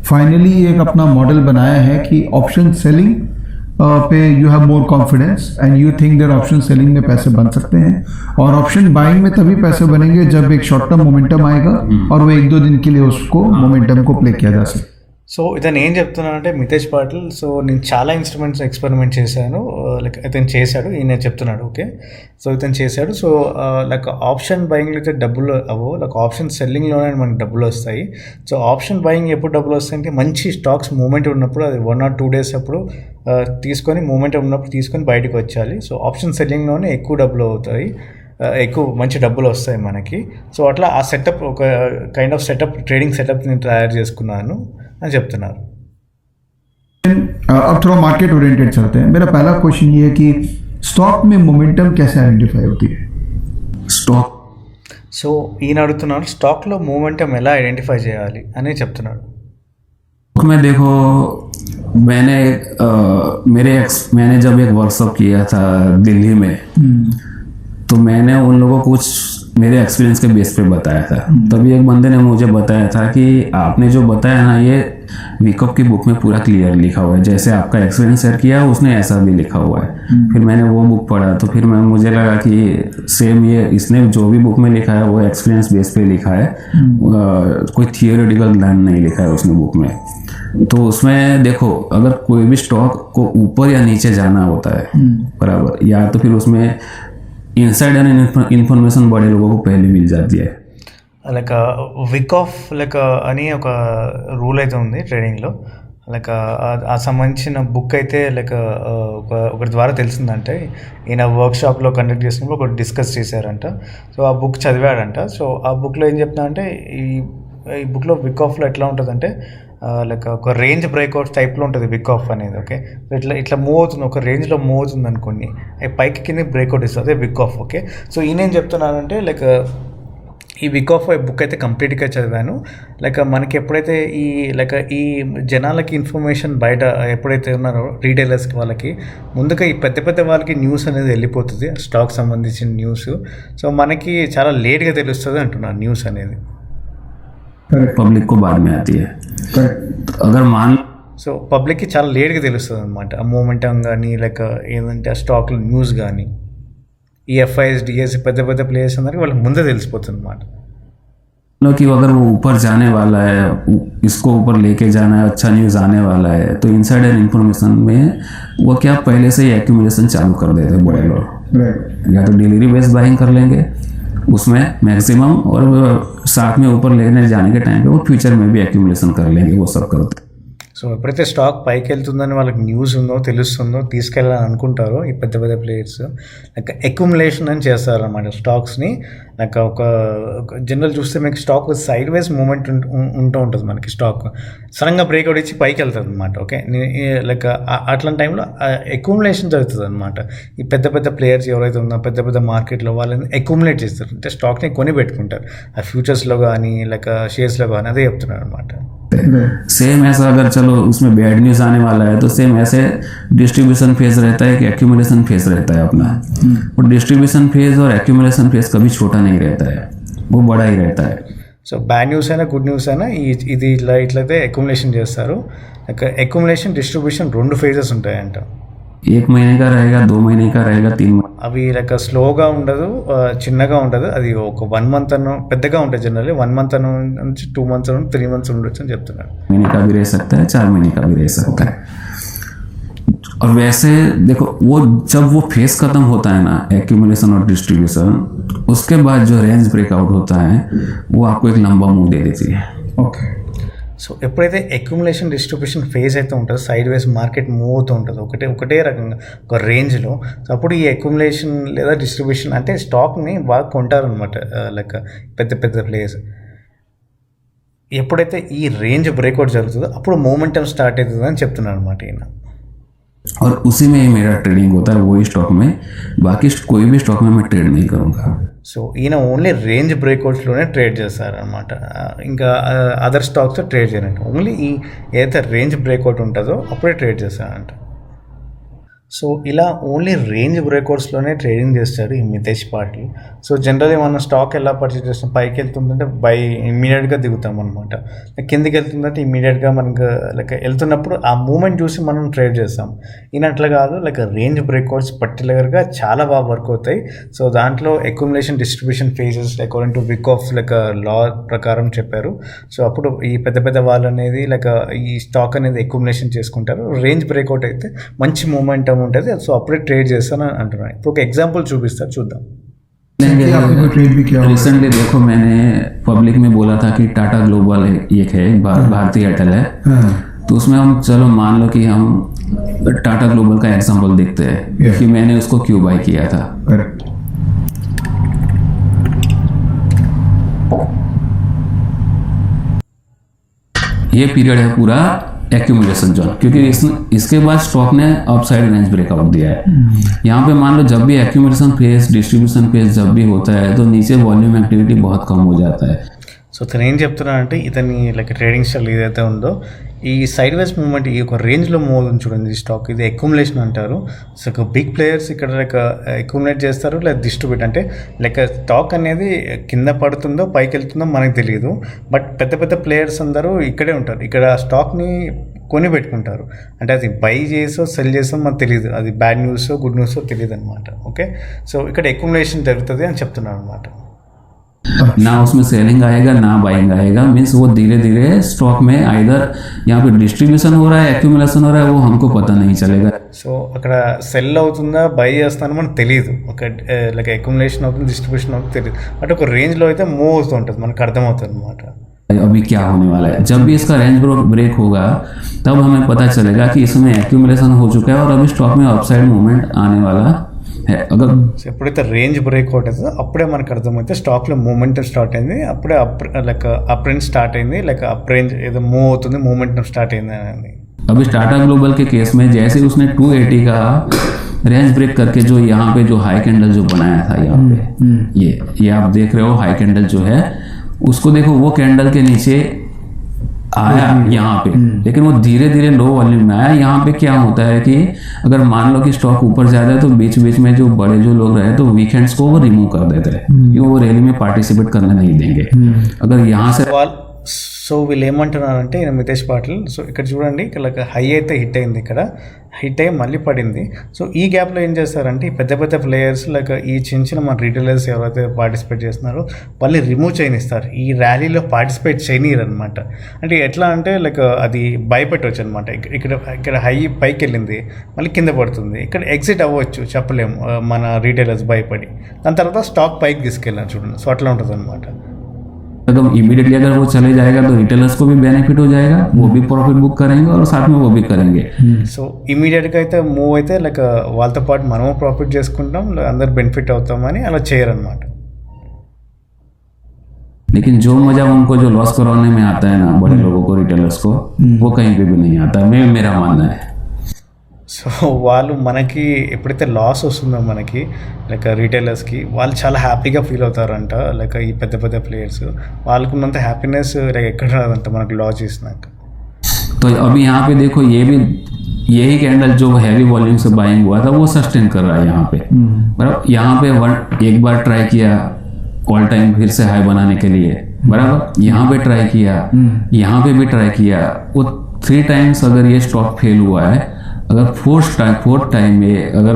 फाइनली एक अपना मॉडल बनाया है कि ऑप्शन सेलिंग पे you have more confidence and you think that option selling में पैसे बन सकते हैं, और ऑप्शन बाइंग में तभी पैसे बनेंगे जब एक शॉर्ट टर्म मोमेंटम आएगा और वो 1-2 दिन के लिए उसको मोमेंटम को प्ले किया जा सके। సో ఇతను ఏం చెప్తున్నానంటే మితేష్ పాటిల్, సో నేను చాలా ఇన్స్ట్రుమెంట్స్ ఎక్స్పెరిమెంట్ చేశాను. లైక్ ఇతను చేశాడు, ఈయన చెప్తున్నాడు. ఓకే, సో ఇతను చేశాడు. సో లైక్ ఆప్షన్ బయింగ్లో అయితే డబ్బులు అవ్వవు, లైక్ ఆప్షన్ సెల్లింగ్లోనే మనకి డబ్బులు వస్తాయి. సో ఆప్షన్ బయింగ్ ఎప్పుడు డబ్బులు వస్తాయంటే మంచి స్టాక్స్ మూమెంట్ ఉన్నప్పుడు, అది 1 or 2 days అప్పుడు తీసుకొని, మూమెంట్ ఉన్నప్పుడు తీసుకొని బయటకు వచ్చాలి. సో ఆప్షన్ సెల్లింగ్లోనే ఎక్కువ డబ్బులు అవుతాయి, ఎక్కువ మంచి డబ్బులు వస్తాయి మనకి. సో అట్లా ఆ సెటప్, ఒక kind of setup, trading setup నేను తయారు చేసుకున్నాను అని చెప్తున్నారు. अब थोड़ा मार्केट ओरिएंटेड चलते हैं. मेरा पहला क्वेश्चन ये है कि स्टॉक में मोमेंटम कैसे आइडेंटिफाई होती है? स्टॉक, సో ఈయన అడుగుతున్నాడు స్టాక్లో మూమెంటం ఎలా ఐడెంటిఫై చేయాలి అని చెప్తున్నాడు. में देखो, मैंने जब एक वर्कशॉप किया था दिल्ली में, तो मैंने उन लोगों को कुछ मेरे एक्सपीरियंस के बेस पे बताया था। तभी एक बंदे ने मुझे बताया था कि आपने जो बताया ना, ये विकअप की बुक में पूरा क्लियर लिखा हुआ है, जैसे आपका एक्सपीरियंस शेयर किया उसने ऐसा भी लिखा हुआ है। फिर मैंने वो बुक पढ़ा, तो फिर मुझे लगा कि सेम ये इसने जो भी बुक में लिखा है वो एक्सपीरियंस बेस पे लिखा है, कोई थियोरेटिकल ज्ञान नहीं लिखा है उसने बुक में। तो उसमें देखो, अगर कोई भी स्टॉक को ऊपर या नीचे जाना होता है बराबर, या तो फिर उसमें इनसाइडर इन्फॉर्मेशन बड़े लोगों को पहले मिल जाती है। లైక్ విక్ ఆఫ్ లైక్ అని ఒక రూల్ అయితే ఉంది ట్రేడింగ్లో. లైక్ ఆ సంబంధించిన బుక్ అయితే లైక్ ఒకటి ద్వారా తెలిసిందంటే, ఈయన వర్క్షాప్లో కండక్ట్ చేసినప్పుడు ఒకటి డిస్కస్ చేశారంట. సో ఆ బుక్ చదివాడంట. సో ఆ బుక్లో ఏం చెప్తున్నా అంటే, ఈ బుక్లో విక్ ఆఫ్లో ఎట్లా ఉంటుందంటే, లైక్ ఒక రేంజ్ బ్రేక్అవుట్ టైప్లో ఉంటుంది విక్ ఆఫ్ అనేది. ఓకే, ఇట్లా మూవ్ అవుతుంది, ఒక రేంజ్లో మూవ్ అవుతుంది అనుకోండి, పైకి కింద బ్రేక్అవుట్ ఇస్తుంది, అదే విక్ ఆఫ్. ఓకే, సో ఈయన ఏం చెప్తున్నానంటే, లైక్ ఈ విక్ ఆఫ్ బుక్ అయితే కంప్లీట్గా చదివాను. లైక్ మనకి ఎప్పుడైతే ఈ జనాలకి ఇన్ఫర్మేషన్ బయట ఎప్పుడైతే ఉన్నారో రీటైలర్స్కి, వాళ్ళకి ముందుగా ఈ పెద్ద పెద్ద వాళ్ళకి న్యూస్ అనేది వెళ్ళిపోతుంది, స్టాక్ సంబంధించిన న్యూస్. సో మనకి చాలా లేట్గా తెలుస్తుంది అంటున్నారు న్యూస్ అనేది. पब्लिक को बाद में आती है। अगर मान, సో పబ్లిక్కి చాలా లేట్గా తెలుస్తుంది అనమాట ఆ మూమెంటం కానీ, లైక్ ఏంటంటే ఆ స్టాక్లో న్యూస్ కానీ. ఈ ఎఫ్ఐఎస్, డిఎస్ పెద్ద పెద్ద ప్లేయర్స్ అందరికి వాళ్ళకి ముందే తెలిసిపోతుంది అనమాట. कि अगर वो ऊपर जाने वाला है, इसको ऊपर लेके जाना है, अच्छा न्यूज़ आने वाला है, तो इनसाइडर इन्फॉर्मेशन में वो क्या पहले से ही एक्यूमुलेशन चालू कर देते हैं बड़े लोग। या तो डिलीवरी बेस्ड बाइंग कर लेंगे, उसमें मैक्सिमम, और साथ में ऊपर लेने जाने के टाइम पे वो फ्यूचर में भी एक्यूमुलेशन कर लेंगे, वो सब करते हैं। సో ఎప్పుడైతే స్టాక్ పైకి వెళ్తుందని వాళ్ళకి న్యూస్ ఉందో తెలుస్తుందో తీసుకెళ్ళాలని అనుకుంటారో ఈ పెద్ద పెద్ద ప్లేయర్స్ లైక్ అక్యుములేషన్ అని చేస్తారన్నమాట స్టాక్స్ని. లైక్ ఒక జనరల్ చూస్తే మీకు స్టాక్ సైడ్ వైజ్ మూమెంట్ ఉంటూ ఉంటుంది, మనకి స్టాక్ సడన్గా బ్రేక్అవుట్ ఇచ్చి పైకి వెళ్తుంది అనమాట. ఓకే, లైక్ అట్లాంటి టైంలో అక్యుములేషన్ జరుగుతుంది అనమాట. ఈ పెద్ద పెద్ద ప్లేయర్స్ ఎవరైతే ఉందో పెద్ద పెద్ద మార్కెట్లో వాళ్ళని అక్యుములేట్ చేస్తారు, అంటే స్టాక్ని కొని పెట్టుకుంటారు ఆ ఫ్యూచర్స్లో కానీ లేక షేర్స్లో కానీ, అదే చెప్తున్నారు అనమాట. सेम ऐसा अगर चलो उसमें बैड न्यूज़ आने वाला है तो सेम ऐसे डिस्ट्रीब्यूशन फेज रहता है कि एक्यूमुलेशन फेज रहता है अपना, और डिस्ट्रीब्यूशन फेज और एक्यूमुलेशन फेज कभी छोटा नहीं रहता है, वो बड़ा ही रहता है. సో బ్యాడ్ న్యూస్ అయినా గుడ్ న్యూస్ అయినా ఇది ఇట్లయితే అక్యుములేషన్ చేస్తారు. లైక్ అక్యుములేషన్ డిస్ట్రిబ్యూషన్ 2 ఫేజెస్ ఉంటాయంట. 1 महीने का रहेगा, 2 महीने का रहेगा, 3 महीने. అవి లైక్ స్లోగా ఉండదు, చిన్నగా ఉంటుంది. అది ఒక 1 మంత్ అను పెద్దగా ఉంటుంది, జనరల్లీ 1 మంత్ అను నుంచి 2 మంత్స్ అను 3 మంత్స్ ఉండొచ్చు అని చెప్తున్నారు. महीने का भी रह सकता है, 4 महीने का भी रह सकता है. और वैसे देखो वो जब वो फेस खत्म होता है ना एक्यूमुलेशन और डिस्ट्रीब्यूशन, उसके बाद जो रेंज ब्रेकआउट होता है वो आपको एक लंबा मुंह दे देती है. ओके, సో ఎప్పుడైతే అక్యుములేషన్ డిస్ట్రిబ్యూషన్ ఫేజ్ అయితే ఉంటుందో సైడ్ వేస్ మార్కెట్ మూవ్ అవుతూ ఉంటుంది ఒకటే రకంగా ఒక రేంజ్లో. సో అప్పుడు ఈ అక్యుములేషన్ లేదా డిస్ట్రిబ్యూషన్ అంటే స్టాక్ని బాగా కొంటారనమాట, లైక్ పెద్ద పెద్ద ప్లేయర్స్. ఎప్పుడైతే ఈ రేంజ్ బ్రేక్అవుట్ జరుగుతుందో అప్పుడు మూమెంటం స్టార్ట్ అవుతుంది అని చెప్తున్నారు అనమాట ఈయన. और उसी में ही मेरा ट्रेडिंग होता है, वही स्टॉक में, बाकी कोई भी स्टॉक में मैं ट्रेड नहीं करूँगा. సో ఈయన ఓన్లీ రేంజ్ బ్రేక్అవుట్స్లోనే ట్రేడ్ చేస్తారనమాట, ఇంకా అదర్ స్టాక్స్తో ట్రేడ్ చేయరంట. ఓన్లీ ఈ ఏదైతే రేంజ్ బ్రేక్అవుట్ ఉంటుందో అప్పుడే ట్రేడ్ చేస్తారంట. సో ఇలా ఓన్లీ రేంజ్ బ్రేక్అవుట్స్లోనే ట్రేడింగ్ చేస్తాడు ఈ మితేష్ పాటిల్. సో జనరల్గా మనం స్టాక్ ఎలా పర్చేస్ చేస్తాం, పైకి వెళ్తుందంటే ఇమ్మీడియట్గా దిగుతాం అనమాట, కిందికి వెళ్తుందంటే ఇమ్మీడియట్గా మనకు లైక్ వెళ్తున్నప్పుడు ఆ మూమెంట్ చూసి మనం ట్రేడ్ చేస్తాం. ఈయన అట్లా కాదు, లైక్ రేంజ్ బ్రేక్అవుట్స్ పర్టికులర్గా చాలా బాగా వర్క్ అవుతాయి. సో దాంట్లో accumulation distribution phases according to విక్ ఆఫ్ లైక్ లా ప్రకారం చెప్పారు. సో అప్పుడు ఈ పెద్ద పెద్ద వాళ్ళు అనేది లైక్ ఈ స్టాక్ అనేది అక్యుములేషన్ చేసుకుంటారు. రేంజ్ బ్రేక్అవుట్ అయితే మంచి మూమెంటం ఉంటుంది, సో అప్పుడే ట్రేడ్ చేస్తాను అంటున్నాను. ఇప్పుడు ఒక ఎగ్జాంపుల్ చూపిస్తారు, చూద్దాం. ट्रेड भी किया रिसेंटली देखो मैंने पब्लिक में बोला था कि टाटा ग्लोबल एक है, भारतीय एयरटेल है, तो उसमें हम चलो मान लो कि हम टाटा ग्लोबल का एग्जांपल देखते हैं कि मैंने उसको क्यों बाय किया था. ये पीरियड है पूरा एक्यूमुलेशन जोन, क्योंकि इसके बाद स्टॉक ने अपसाइड रेंज ब्रेकआउट दिया है. यहाँ पे मान लो जब भी एक्यूमुलेशन फेज डिस्ट्रीब्यूशन फेज जब भी होता है तो नीचे वॉल्यूम एक्टिविटी बहुत कम हो जाता है. సో తను ఏం చెప్తున్నానంటే ఇతని లైక్ ట్రేడింగ్ స్టైల్ ఏదైతే ఉందో ఈ సైడ్ వైజ్ మూవ్మెంట్ ఈ ఒక రేంజ్లో మూవ్ అవుతుంది చూడండి ఈ స్టాక్, ఇది అక్యుములేషన్ అంటారు. సో ఒక బిగ్ ప్లేయర్స్ ఇక్కడ లైక్ అక్యుములేట్ చేస్తారు లేదా డిస్ట్రిబ్యూట్, అంటే లైక్ స్టాక్ అనేది కింద పడుతుందో పైకి వెళ్తుందో మనకు తెలియదు, బట్ పెద్ద పెద్ద ప్లేయర్స్ అందరూ ఇక్కడే ఉంటారు, ఇక్కడ స్టాక్ని కొని పెట్టుకుంటారు. అంటే అది బై చేసో సెల్ చేసో మనకు తెలియదు, అది బ్యాడ్ న్యూసో గుడ్ న్యూసో తెలియదు అనమాట. ఓకే, సో ఇక్కడ అక్యుములేషన్ జరుగుతుంది అని చెప్తున్నారు అనమాట. ना उसमें सेलिंग आएगा ना बाइंग आएगा, मीन्स वो धीरे धीरे स्टॉक में आइदर यहाँ पे डिस्ट्रीब्यूशन हो रहा है एक्यूमुलेशन हो रहा है, वो हमको पता नहीं चलेगा. సో అక్కడ సెల్ అవుతుందా బై చేస్తానో మనకు తెలియదు, ఒక లైక్ అక్యుములేషన్ అవుతుంది డిస్ట్రిబ్యూషన్ అవుతుంది తెలియదు, బట్ ఒక రేంజ్లో అయితే మూవ్ అవుతూ ఉంటుంది, మనకు అర్థమవుతుంది అనమాట. अभी क्या होने वाला है, जब भी इसका रेंज ब्रेक होगा तब हमें पता चलेगा कि इसमें एक्यूमुलेशन हो चुका है और अभी स्टॉक में अपसाइड मूवमेंट आने वाला है. अगर ఎప్పుడైతే రేంజ్ బ్రేక్అవుట్ అవుతుందో అప్పుడే మనకు అర్థమైతే స్టాక్లో మూమెంటం స్టార్ట్ అయింది, అప్పుడే లైక్ అప్ రేంజ్ స్టార్ట్ అయింది, లైక్ అప్ రేంజ్ ఏదో మూవ్ అవుతుంది మూమెంటం స్టార్ట్ అయింది అని. अभी टाटा ग्लोबल के केस में जैसे उसने 280 का रेंज ब्रेक करके जो यहाँ पे जो हाई कैंडल जो बनाया था यहाँ पे, ये आप देख रहे हो हाई कैंडल जो है, उसको देखो वो कैंडल के नीचे आया यहाँ पे, लेकिन वो धीरे धीरे लो वॉल्यूम में आया. यहाँ पे क्या होता है कि अगर मान लो कि स्टॉक ऊपर जा रहा है तो बीच बीच में जो बड़े जो लोग रहे तो वीकेंड्स को वो रिमूव कर देते हैं, क्योंकि वो रैली में पार्टिसिपेट करने नहीं देंगे. अगर यहाँ से సో సో వీళ్ళు ఏమంటున్నారంటే ఈయన మితేష్ పాటిల్, సో ఇక్కడ చూడండి ఇక్కడ హై అయితే హిట్ అయింది, ఇక్కడ హిట్ అయ్యి మళ్ళీ పడింది. సో ఈ గ్యాప్లో ఏం చేస్తారంటే ఈ పెద్ద పెద్ద ప్లేయర్స్ ఈ చిన్న చిన్న మన రీటైలర్స్ ఎవరైతే పార్టిసిపేట్ చేస్తున్నారో వాళ్ళని రిమూవ్ చేయనిస్తారు, ఈ ర్యాలీలో పార్టిసిపేట్ చేయనీరు అనమాట. అంటే ఎట్లా అంటే అది భయపెట్టవచ్చు అనమాట. ఇక్కడ ఇక్కడ హై పైకి వెళ్ళింది మళ్ళీ కింద పడుతుంది, ఇక్కడ ఎగ్జిట్ అవ్వచ్చు చెప్పలేము మన రీటైలర్స్ భయపడి, దాని తర్వాత స్టాక్ పైకి తీసుకెళ్ళారు చూడండి. సో అట్లా ఉంటుంది అనమాట. तो इमीडिएटली अगर वो चले जाएगा तो रिटेलर्स को भी बेनिफिट हो जाएगा, वो भी प्रॉफिट बुक करेंगे और साथ में वो भी करेंगे. సో ఇమీడియట్గా అయితే మూవ్ అయితే వాళ్ళతో పాటు మనము ప్రాఫిట్ చేసుకుంటాం, అందరు బెనిఫిట్ అవుతామని అలా చేయరనమాట. लेकिन जो मजा उनको जो लॉस करवाने में आता है ना बड़े लोगों को, रिटेलर्स को, वो कहीं पे भी नहीं आता, मेरा मानना है. సో వాళ్ళు మనకి ఎప్పుడైతే లాస్ వస్తుందో మనకి రీటైలర్స్కి వాళ్ళు చాలా హ్యాపీగా ఫీల్ అవుతారంట. ఈ పెద్ద పెద్ద ప్లేయర్స్ వాళ్ళకున్నంత హ్యాపీనెస్ ఎక్కడ రాదంట మనకు లాస్ చేసినాక. तो अभी यहाँ पे देखो ये भी यही कैंडल जो हैवी वॉल्यूम से बाइंग हुआ था वो सस्टेन कर रहा है यहाँ पे. बराबर यहाँ पे एक बार ट्राई किया ऑल टाइम फिर से हाई बनाने के लिए, बराबर यहाँ पे ट्राई किया, यहाँ पे भी ट्राई किया, वो 3 टाइम्स अगर ये स्टॉक फेल हुआ है, अगर फोर्थ टाइम में अगर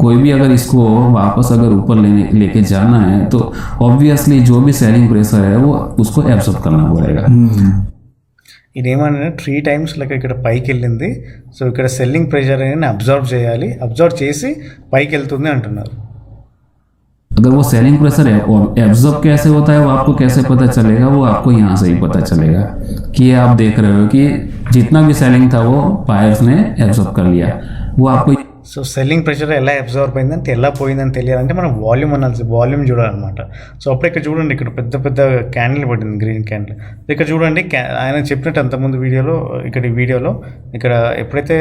कोई भी अगर इसको वापस अगर ऊपर लेके जाना है तो ऑब्वियसली जो भी सेलिंग प्रेशर है वो उसको एब्जॉर्ब करना पड़ेगा. ఇదేమన్నా 3 టైమ్స్ ఇక్కడ పైకి వెళ్ళింది, సో ఇక్కడ సెల్లింగ్ ప్రెషర్ అనేది అబ్జర్వ్ చేయాలి, అబ్జర్వ్ చేసి పైకి వెళ్తుంది అంటున్నారు. अगर वो सेलिंग प्रेशर एब्जॉर्ब कैसे होता है वो आपको कैसे पता चलेगा, वो आपको यहाँ से ही पता चलेगा कि आप देख रहे हो कि जितना भी सेलिंग था वो बायर्स ने एब्जॉर्ब कर लिया, वो आपको. సో సెల్లింగ్ ప్రెషర్ ఎలా అబ్జర్వ్ అయిందంటే ఎలా పోయిందని తెలియాలంటే మనం వాల్యూమ్ అనాల్సి వాల్యూమ్ చూడాలన్నమాట. సో అప్పుడు ఇక్కడ చూడండి ఇక్కడ పెద్ద పెద్ద క్యాండిల్ పడింది, గ్రీన్ క్యాండిల్. ఇక్కడ చూడండి ఆయన చెప్పినట్టు అంతకుముందు వీడియోలో ఈ వీడియోలో ఇక్కడ ఎప్పుడైతే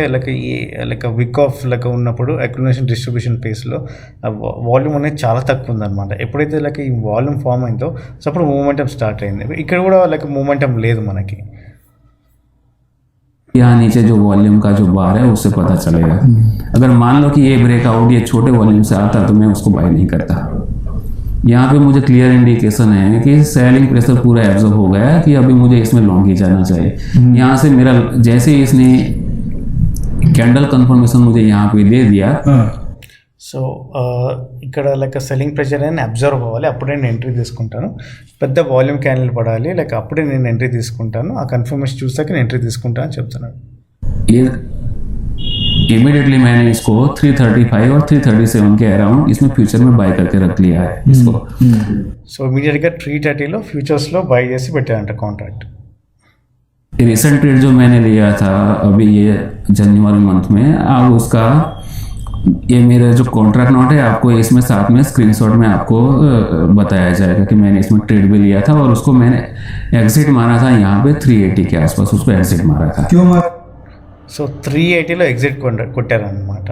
విక్ ఆఫ్ ఉన్నప్పుడు అక్యుములేషన్ డిస్ట్రిబ్యూషన్ పేస్లో వాల్యూమ్ అనేది చాలా తక్కువ ఉందన్నమాట. ఎప్పుడైతే ఈ వాల్యూమ్ ఫామ్ అయిందో సో అప్పుడు మూమెంటం స్టార్ట్ అయింది. ఇక్కడ కూడా మూమెంటం లేదు మనకి. यहाँ नीचे जो वॉल्यूम का जो बार है उससे पता चलेगा. अगर मान लो कि ये ब्रेकआउट ये छोटे वॉल्यूम से आता तो मैं उसको बाय नहीं करता. यहाँ पे मुझे क्लियर इंडिकेशन है कि सेलिंग प्रेशर पूरा एब्जॉर्ब हो गया कि अभी मुझे इसमें लॉन्ग ही जाना चाहिए. यहाँ से मेरा जैसे इसने कैंडल कंफर्मेशन मुझे यहाँ पे दे दिया, సో ఇక్కడ సెల్లింగ్ ప్రెషర్ అని అబ్జర్వ్ అవ్వాలి, అప్పుడే నేను ఎంట్రీ తీసుకుంటాను. పెద్ద వాల్యూమ్ క్యాండిల్ పడాలి, అప్పుడే నేను ఎంట్రీ తీసుకుంటాను. ఆ కన్ఫర్మేషన్ చూసాక నేను ఎంట్రీ తీసుకుంటాను అని చెప్తున్నాను. इमीडिएटली मैंने इसको 335 और 337 के अराउंड इसमें फ्यूचर में बाय करके रख लिया है इसको. సో ఇమీడియట్గా 330లో ఫ్యూచర్స్లో బై చేసి పెట్టారంట కాంట్రాక్ట్. रिसेंट ट्रेड जो मैंने लिया था अभी ये जनवरी मंथ में, अब उसका ये मेरा जो कॉन्ट्रैक्ट नोट है आपको इसमें साथ में स्क्रीनशॉट में आपको बताया जाएगा कि मैंने इसमें ट्रेड भी लिया था और उसको मैंने एग्जिट मारा था यहाँ पे 380 के आसपास, उसको एग्जिट मारा था. क्यों मारा? So 380లో exit కొట్టారనమాట.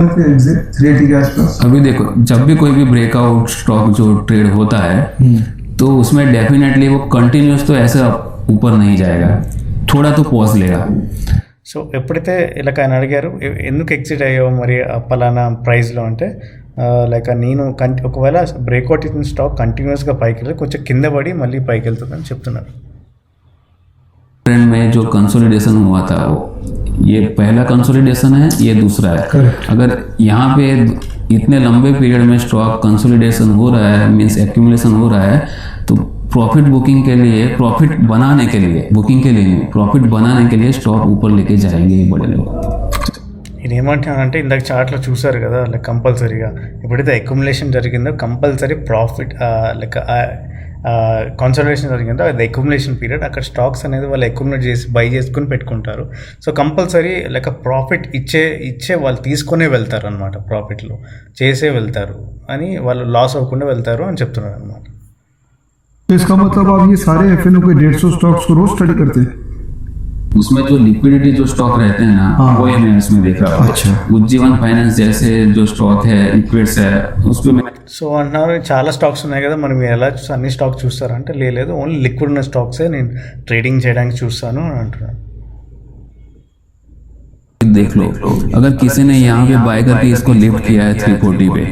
380 के आसपास. अभी देखो जब भी कोई भी ब्रेकआउट स्टॉक जो ट्रेड होता है तो उसमें डेफिनेटली वो कंटिन्यूस तो ऐसे ऊपर नहीं जाएगा, थोड़ा तो पॉज लेगा. సో ఎప్పుడైతే ఆయన అడిగారు ఎందుకు ఎగ్జిట్ అయ్యావు మరి పలానా ప్రైస్లో అంటే నేను ఒకవేళ బ్రేక్అవుట్ ఇచ్చిన స్టాక్ కంటిన్యూస్గా పైకి వెళ్ళి కొంచెం కింద పడి మళ్ళీ పైకి వెళ్తుందని చెప్తున్నారు. ट्रेंड में जो कंसोलिडेशन हुआ था वो ये पहला कंसोलिडेशन है, ये दूसरा है. अगर यहाँ पे इतने लंबे पीरियड में स्टॉक कंसोलिडेशन हो रहा है, मीन्स एक्यूमुलेशन हो रहा है, तो प्रॉफिट बुकिंग के लिए, प्रॉफिट बनाने के लिए, बुकिंग के लिए नहीं, प्रॉफिट बनाने के लिए स्टॉक ऊपर लेके जाएंगे ये बड़े लोग. ఇది ఏమంటున్నానంటే ఇందాక చార్ట్లో చూసారు కదా కంపల్సరీగా ఎప్పుడైతే అక్యుములేషన్ జరిగిందో కంపల్సరీ ప్రాఫిట్ కన్సల్టేషన్ జరిగిందో అది అక్యుములేషన్ పీరియడ్, అక్కడ స్టాక్స్ అనేది వాళ్ళు అక్యుములేట్ చేసి బై చేసుకుని పెట్టుకుంటారు. సో కంపల్సరీ ప్రాఫిట్ ఇచ్చే వాళ్ళు తీసుకునే వెళ్తారు అనమాట, ప్రాఫిట్లో చేసే వెళ్తారు అని, వాళ్ళు లాస్ అవ్వకుండా వెళ్తారు అని చెప్తున్నారు అనమాట. तो इसका मतलब आप ये सारे एफएनओ के 150 स्टॉक्स को रोज स्टडी करते हैं? उसमें जो लिक्विडिटी जो स्टॉक रहते हैं ना वो मैं इसमें देख रहा हूँ. अच्छा. उज्जीवन फाइनेंस जैसे जो स्टॉक है लिक्विड्स है उसको मैं. సో అంటున్నారు చాలా స్టాక్స్ ఉన్నాయి కదా మరి మీరు ఎలా చూస్తారు, అన్ని స్టాక్స్ చూస్తారంటే లేదు ఓన్లీ లిక్విడ్ ఉన్న స్టాక్సే నేను ట్రేడింగ్ చేయడానికి చూస్తాను అని అంటున్నాను. देख लो, अगर किसी ने यहाँ पे बाय करके इसको लिफ्ट किया है 340 पे,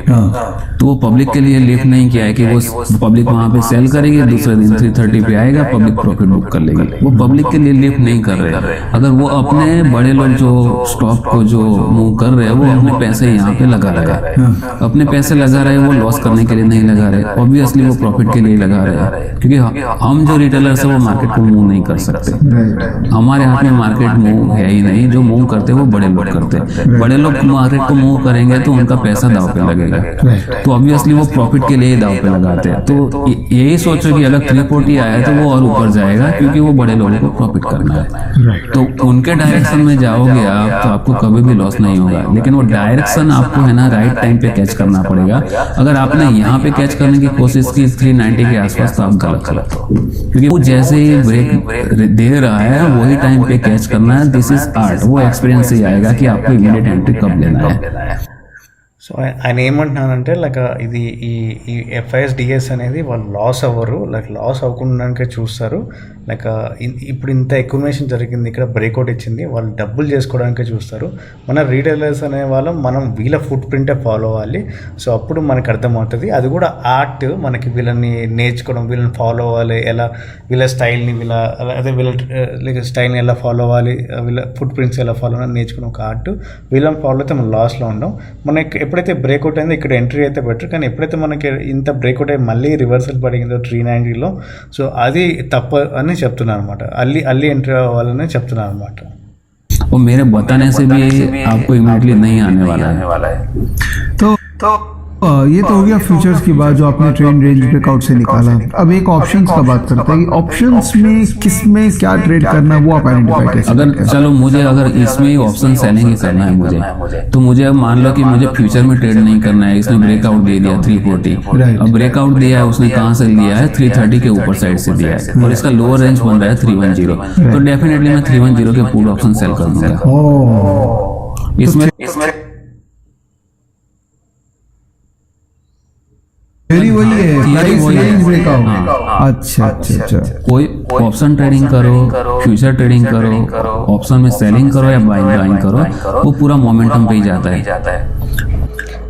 तो वो पब्लिक के लिए लिफ्ट नहीं किया है कि वो पब्लिक वहां पे सेल करेगी, दूसरे दिन 330 पे आएगा, पब्लिक प्रॉफिट बुक कर लेगी। वो पब्लिक के लिए लिफ्ट नहीं कर रहे। अगर वो अपने बड़े लोग जो स्टॉक को जो मूव कर रहे हैं, वो अपने पैसे यहाँ पे लगा रहे हैं, अपने पैसे लगा रहे हैं, वो लॉस करने के लिए नहीं लगा रहे, ऑब्वियसली वो प्रॉफिट के लिए लगा रहे हैं। क्योंकि हम जो रिटेलर्स है वो मार्केट को मूव नहीं कर सकते, हमारे हाथ में मार्केट मूव है ही नहीं। जो मूव करते वो बड़े लोग करते हैं। बड़े लोग मार्केट को मूव करेंगे तो उनका पैसा दाव पे लगेगा, तो ऑब्वियसली वो प्रॉफिट के लिए दाव पे लगाते हैं। तो यही सोचो कि अगर 340 आया तो वो और ऊपर जाएगा, क्योंकि वो बड़े लोगों को प्रॉफिट करना है। तो उनके डायरेक्शन में जाओगे आप तो आपको कभी भी लॉस नहीं होगा। लेकिन वो डायरेक्शन आपको है ना राइट टाइम पे कैच करना पड़ेगा। अगर आपने यहाँ पे कैच करने की कोशिश की 390 के आसपास, तो आप गलत हो, क्योंकि वो जैसे ही ब्रेक दे रहा है वही टाइम पे कैच करना है। This is art. वो एक्सपीरियंस से आएगा कि आपको इमीडिएट एंट्री कब लेना है। సో ఆయన ఏమంటున్నానంటే లైక్ ఇది ఈ FISDS అనేది వాళ్ళు లాస్ అవ్వరు, లైక్ లాస్ అవ్వకుండానికే చూస్తారు. లైక్ ఇప్పుడు ఇంత ఎక్యుమిలేషన్ జరిగింది, ఇక్కడ బ్రేక్అవుట్ ఇచ్చింది, వాళ్ళు డబ్బులు చేసుకోవడానికే చూస్తారు. మన రీటైలర్స్ అనే వాళ్ళం మనం వీళ్ళ ఫుట్ ప్రింటే ఫాలో అవ్వాలి. సో అప్పుడు మనకు అర్థమవుతుంది. అది కూడా ఆర్ట్. మనకి వీళ్ళని నేర్చుకోవడం, వీళ్ళని ఫాలో అవ్వాలి, ఎలా వీళ్ళ స్టైల్ని వీళ్ళ స్టైల్ని ఎలా ఫాలో అవ్వాలి, వీళ్ళ ఫుట్ ప్రింట్స్ ఎలా ఫాలో అవ్వాలి నేర్చుకోవడం ఒక ఆర్ట్. వీళ్ళని ఫాలో అయితే మనం లాస్లో ఉండం. మనకి ఎప్పుడైతే బ్రేక్అవుట్ అయిందో ఇక్కడ ఎంట్రీ అయితే బెటర్. కానీ ఎప్పుడైతే మనకి ఇంత బ్రేక్అవుట్ అయ్యి మళ్ళీ రివర్సల్ పడిందో 390లో, సో అది తప్పు అని చెప్తున్నారు అనమాట. అల్లి ఎంట్రీ అవ్వాలని చెప్తున్నారు అనమాట. वो मेरे बताने से भी आपको इमीडिएटली नहीं आने वाला है। तो ये तो हो गया फ्यूचर्स की बात जो आपने ट्रेंड रेंज ब्रेकआउट से निकाला। अब एक ऑप्शंस का बात करते हैं कि ऑप्शंस में किस में क्या ट्रेड करना है वो आप आइडेंटिफाई कैसे अगर करते हैं? चलो मुझे अगर इसमें ही ऑप्शन सेलिंग ही करना है मुझे, तो मुझे अब मान लो कि मुझे फ्यूचर में ट्रेड नहीं करना है। इसने ब्रेकआउट दे दिया 340, अब ब्रेकआउट दिया है उसने कहाँ से दिया है 330 के ऊपर साइड से दिया है, और इसका लोअर रेंज बन रहा है 310, तो डेफिनेटली मैं 310 के पुट ऑप्शन सेल कर दूंगा। इसमें वही है थियरी वही है। ब्रेकआउट। हाँ। अच्छा अच्छा अच्छा। कोई ऑप्शन ट्रेडिंग करो, फ्यूचर ट्रेडिंग करो, ऑप्शन में सेलिंग करो या बाइंग करो, वो पूरा मोमेंटम पे ही जाता है।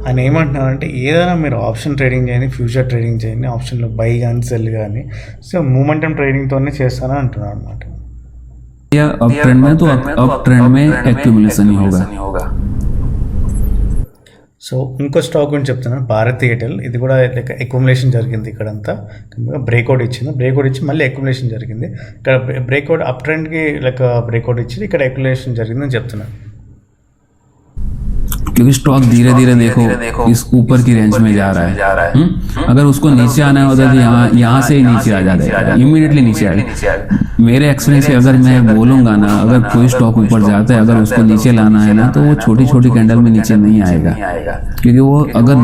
ఆయన ఏమంటున్నారంటే ఏదైనా మీరు ఆప్షన్ ట్రేడింగ్ చేయండి, ఫ్యూచర్ ట్రేడింగ్ చేయండి, ఆప్షన్లో బై కానీ సెల్ కానీ, సో మూమెంటం ట్రేడింగ్తోనే చేస్తానని అంటున్నారు అనమాట. या अप ट्रेंड में तो अप ट्रेंड में एक्यूमुलेशन ही होगा। సో ఇంకో స్టాక్ గురించి చెప్తున్నాను, భారత్ ఎయిర్టెల్. ఇది కూడా లైక్ అక్యుములేషన్ జరిగింది. ఇక్కడంతా బ్రేక్అవుట్ ఇచ్చింది, బ్రేక్అవుట్ ఇచ్చి మళ్ళీ అక్యుములేషన్ జరిగింది. ఇక్కడ బ్రేక్అవుట్ అప్ ట్రెండ్కి లైక్ బ్రేక్అవుట్ ఇచ్చింది, ఇక్కడ అక్యుములేషన్ జరిగిందని చెప్తున్నాను. क्योंकि स्टॉक धीरे धीरे देखो इस ऊपर की रेंज में जा रहा है। अगर उसको नीचे आना होता तो यहाँ से ही नीचे आ जाता है, इमीडिएटली नीचे आ जाए। मेरे एक्सपीरियंस से अगर मैं बोलूंगा ना, अगर कोई स्टॉक ऊपर जाता है, अगर उसको नीचे लाना है ना, तो वो छोटी छोटी कैंडल में नीचे नहीं आएगा, क्योंकि वो अगर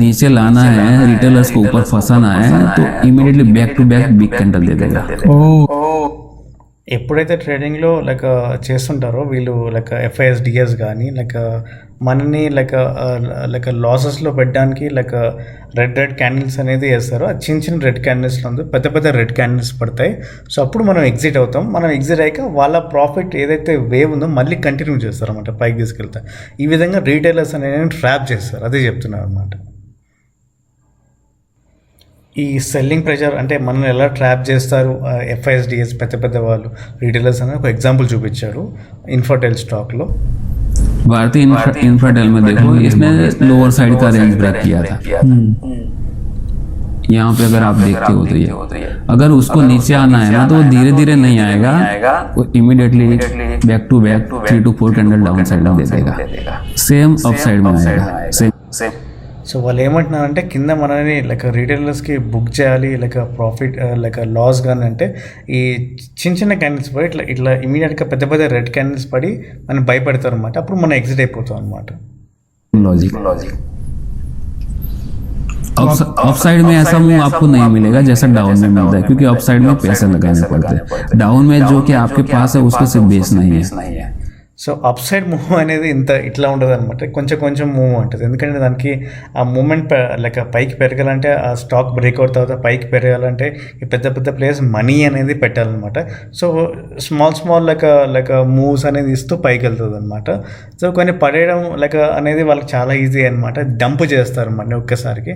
नीचे लाना है, रिटेलर्स को ऊपर फंसाना है, तो immediately back to back big candle दे देगा। ఎప్పుడైతే ట్రేడింగ్లో లైక్ చేస్తుంటారో వీళ్ళు లైక్ FISDS కానీ లైక్ మనని లైక్ లాసెస్లో పెట్టడానికి లైక్ రెడ్ క్యాండిల్స్ అనేది వేస్తారు. అది చిన్న రెడ్ క్యాండిల్స్లో ఉంది, పెద్ద రెడ్ క్యాండిల్స్ పడతాయి. సో అప్పుడు మనం ఎగ్జిట్ అవుతాం. మనం ఎగ్జిట్ అయ్యాక వాళ్ళ ప్రాఫిట్ ఏదైతే వేవ్ ఉందో మళ్ళీ కంటిన్యూ చేస్తారు అన్నమాట, పైకి తీసుకెళ్తారు. ఈ విధంగా రీటైలర్స్ అనేది ట్రాప్ చేస్తారు, అదే చెప్తున్నారు అన్నమాట. ఈ సెల్లింగ్ ప్రెషర్ అంటే మనల్ని ఎలా ట్రాప్ చేస్తారు FISDS పెద్ద వాళ్ళు రీటైలర్స్ అని ఒక ఎగ్జాంపుల్ చూపించారు ఇన్ఫోటెల్ స్టాక్లో. भारतीय इंफ्राटेल में देखो इसने लोअर साइड का रेंज ब्रेक किया था। यहाँ पे अगर आप देखते हो तो ये अगर उसको नीचे आना है ना, तो वो धीरे धीरे नहीं आएगा, वो immediately back to back 3 to 4 candle down side में दे देगा, सेम अप साइड में आएगा सेम। సో వాళ్ళు ఏమంటున్నారంటే కింద మనని లైక్ రీటైలర్స్కి బుక్ చేయాలి, లైక్ ప్రాఫిట్ లైక్ లాస్ కానీ అంటే ఈ చిన్న క్యాండిల్స్ పడి ఇట్లా ఇమీడియట్గా పెద్ద రెడ్ క్యాండిల్స్ పడి మనం భయపడతారు అనమాట. అప్పుడు మనం ఎగ్జిట్ అయిపోతాం అనమాట. लॉजिक अप साइड में ऐसा मूव आपको नहीं मिलेगा जैसा डाउन में मिलता है, क्योंकि अप साइड में पैसे लगाने पड़ते हैं। डाउन में जो कि आपके पास है उसका सिर्फ बेस नहीं है। సో అప్ సైడ్ మూవ్ అనేది ఇట్లా ఉండదు అనమాట, కొంచెం కొంచెం మూవ్ ఉంటుంది. ఎందుకంటే దానికి ఆ మూమెంట్ లైక్ పైకి పెరగాలంటే, ఆ స్టాక్ బ్రేక్అవుట్ తర్వాత పైకి పెరగాలంటే ఈ పెద్ద పెద్ద ప్లేయర్స్ మనీ అనేది పెట్టాలన్నమాట. సో స్మాల్ లైక్ మూవ్స్ అనేది ఇస్తూ పైకి వెళ్తుంది అనమాట. సో కొన్ని పడేయడం అనేది వాళ్ళకి చాలా ఈజీ అనమాట. డంప్ చేస్తారు మనీ ఒక్కసారికి.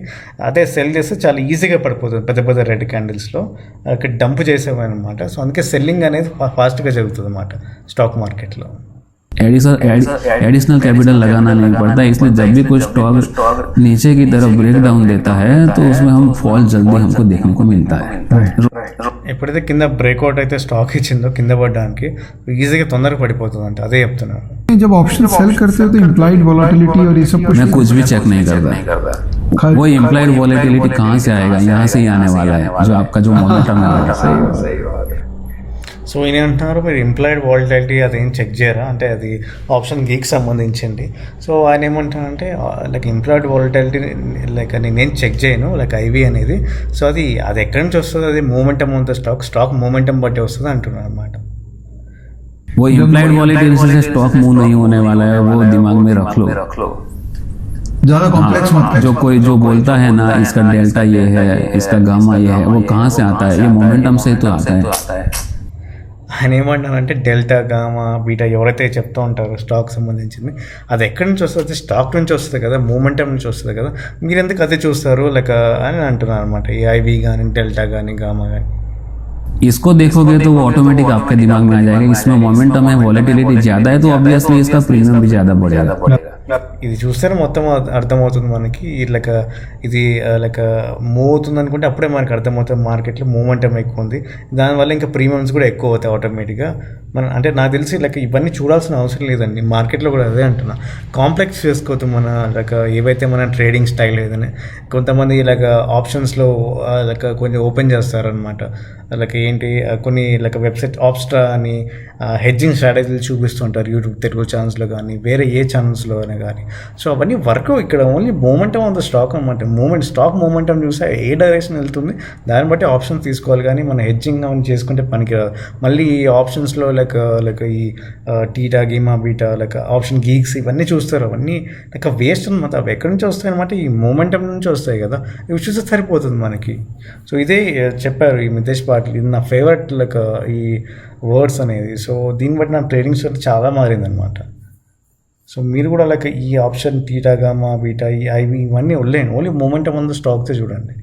అదే సెల్ చేస్తే చాలా ఈజీగా పడిపోతుంది పెద్ద పెద్ద రెడ్ క్యాండిల్స్లో డంప్ చేసేవన్నమాట. సో అందుకే సెల్లింగ్ అనేది ఫాస్ట్గా జరుగుతుంది అనమాట స్టాక్ మార్కెట్లో. एडिशनल कैपिटल लगाना नहीं पड़ता, इसलिए जब भी कोई स्टॉक नीचे की तरफ ब्रेक डाउन देता है तो उसमें हम फॉल जल्दी हमको देखने को मिलता है. ఎప్పుడైతే కింద బ్రేక్అవుట్ అయితే स्टॉक ఇచ్చిందో కింద పడడానికి ఈజీగా తొందరగా పడిపోతుంది అంటే అదే చెప్తున్నారు. जब ऑप्शन सेल करते हो तो इम्प्लाइड वॉलेटिलिटी और ये सब कुछ मैं कुछ भी चेक नहीं करता. वो इम्प्लाइड वॉलेटिलिटी कहाँ से आएगा, यहाँ से ही आने वाला है, जो आपका जो मोमेंटम है. సో ఈయన అంటున్నారు మీరు ఎంప్లాయిడ్ వాలిటిలిటీ అదేం చెక్ చేయరా అంటే, అది ఆప్షన్ గీకి సంబంధించింది. సో ఆయన ఏమంటారంటే ఎంప్లాయిడ్ వాలిటిలిటీ నేనేం చెక్ చేయను ఐవి అనేది. సో అది ఎక్కడి నుంచి వస్తుంది, అది మూమెంటం ఉంది, స్టాక్ మూమెంటం బట్టి వస్తుంది అంటున్నారు అనమాట. वो इम्प्लाइड वॉलेटिलिटी से स्टॉक मूव नहीं होने वाला है, वो दिमाग में रख लो. ज्यादा कॉम्प्लेक्स मत करो. जो कोई जो बोलता है ना इसका डेल्टा ये है, इसका गामा ये है, वो कहाँ से आता है? ये मोमेंटम से ही तो आता है. ఆయన ఏమంటారంటే డెల్టా గామా బీటా ఎవరైతే చెప్తూ ఉంటారో స్టాక్ సంబంధించింది అది ఎక్కడి నుంచి వస్తుంది, స్టాక్ నుంచి వస్తుంది కదా, మూమెంటం నుంచి వస్తుంది కదా, మీరు ఎందుకు అదే చూస్తారు అని అంటున్నారు అనమాట. ఈ ఐవి కానీ డెల్టా కానీ గామా కానీ इसको देखोगे तो वो ऑटोमेटिक आपके दिमाग में आ जाएगा. इसमें मोमेंटम है, वॉलेटिलिटी ज़्यादा है, तो ऑब्वियसली इसका प्रीमियम भी ज़्यादा बढ़ेगा. ఇది చూస్తేనే మొత్తం అర్థమవుతుంది మనకి. ఇది మూవ్ అవుతుంది అనుకుంటే అప్పుడే మనకి అర్థమవుతుంది మార్కెట్లో మూమెంటం ఎక్కువ ఉంది, దానివల్ల ఇంకా ప్రీమియమ్స్ కూడా ఎక్కువ అవుతాయి ఆటోమేటిక్గా. అంటే నాకు తెలిసి ఇవన్నీ చూడాల్సిన అవసరం లేదండి. మార్కెట్లో కూడా అదే అంటున్నా, కాంప్లెక్స్ చేసుకోవద్దు మన ఏవైతే మన ట్రేడింగ్ స్టైల్ ఏదైనా. కొంతమంది ఆప్షన్స్లో కొంచెం ఓపెన్ చేస్తారనమాట. ఏంటి కొన్ని వెబ్సైట్ ఆప్స్ట్రా అని హెడ్జింగ్ స్ట్రాటజీలు చూపిస్తుంటారు యూట్యూబ్ తెలుగు ఛానల్స్లో కానీ వేరే ఏ ఛానల్స్లో అయినా కానీ. సో అవన్నీ వర్క్ ఇక్కడ only momentum on the stock అనమాట. స్టాక్ మూమెంటం చూస్తే ఏ డైరెక్షన్ వెళ్తుంది దాన్ని బట్టి ఆప్షన్ తీసుకోవాలి, కానీ మన హెడ్జింగ్ అవన్నీ చేసుకుంటే పనికిరాదు. మళ్ళీ ఈ ఆప్షన్స్లో ఈ టీటా గీమా బీటా ఆప్షన్ గీక్స్ ఇవన్నీ చూస్తారు, అవన్నీ వేస్ట్ అనమాట. అవి ఎక్కడి నుంచి వస్తాయి అనమాట, ఈ మూమెంటం నుంచి వస్తాయి కదా, ఇవి చూస్తే సరిపోతుంది మనకి. సో ఇదే చెప్పారు ఈ మితేష్ పాటిల్. ఇది నా ఫేవరెట్ ఈ వర్డ్స్ అనేది. సో దీన్ని బట్టి నా ట్రేడింగ్ స్టైల్ చాలా మారిందనమాట. సో మీరు కూడా ఈ ఆప్షన్ టీటా గామా బీటా ఈ ఐవి ఇవన్నీ వదిలేయండి, ఓన్లీ మూమెంటం ఉన్న స్టాక్తో చూడండి.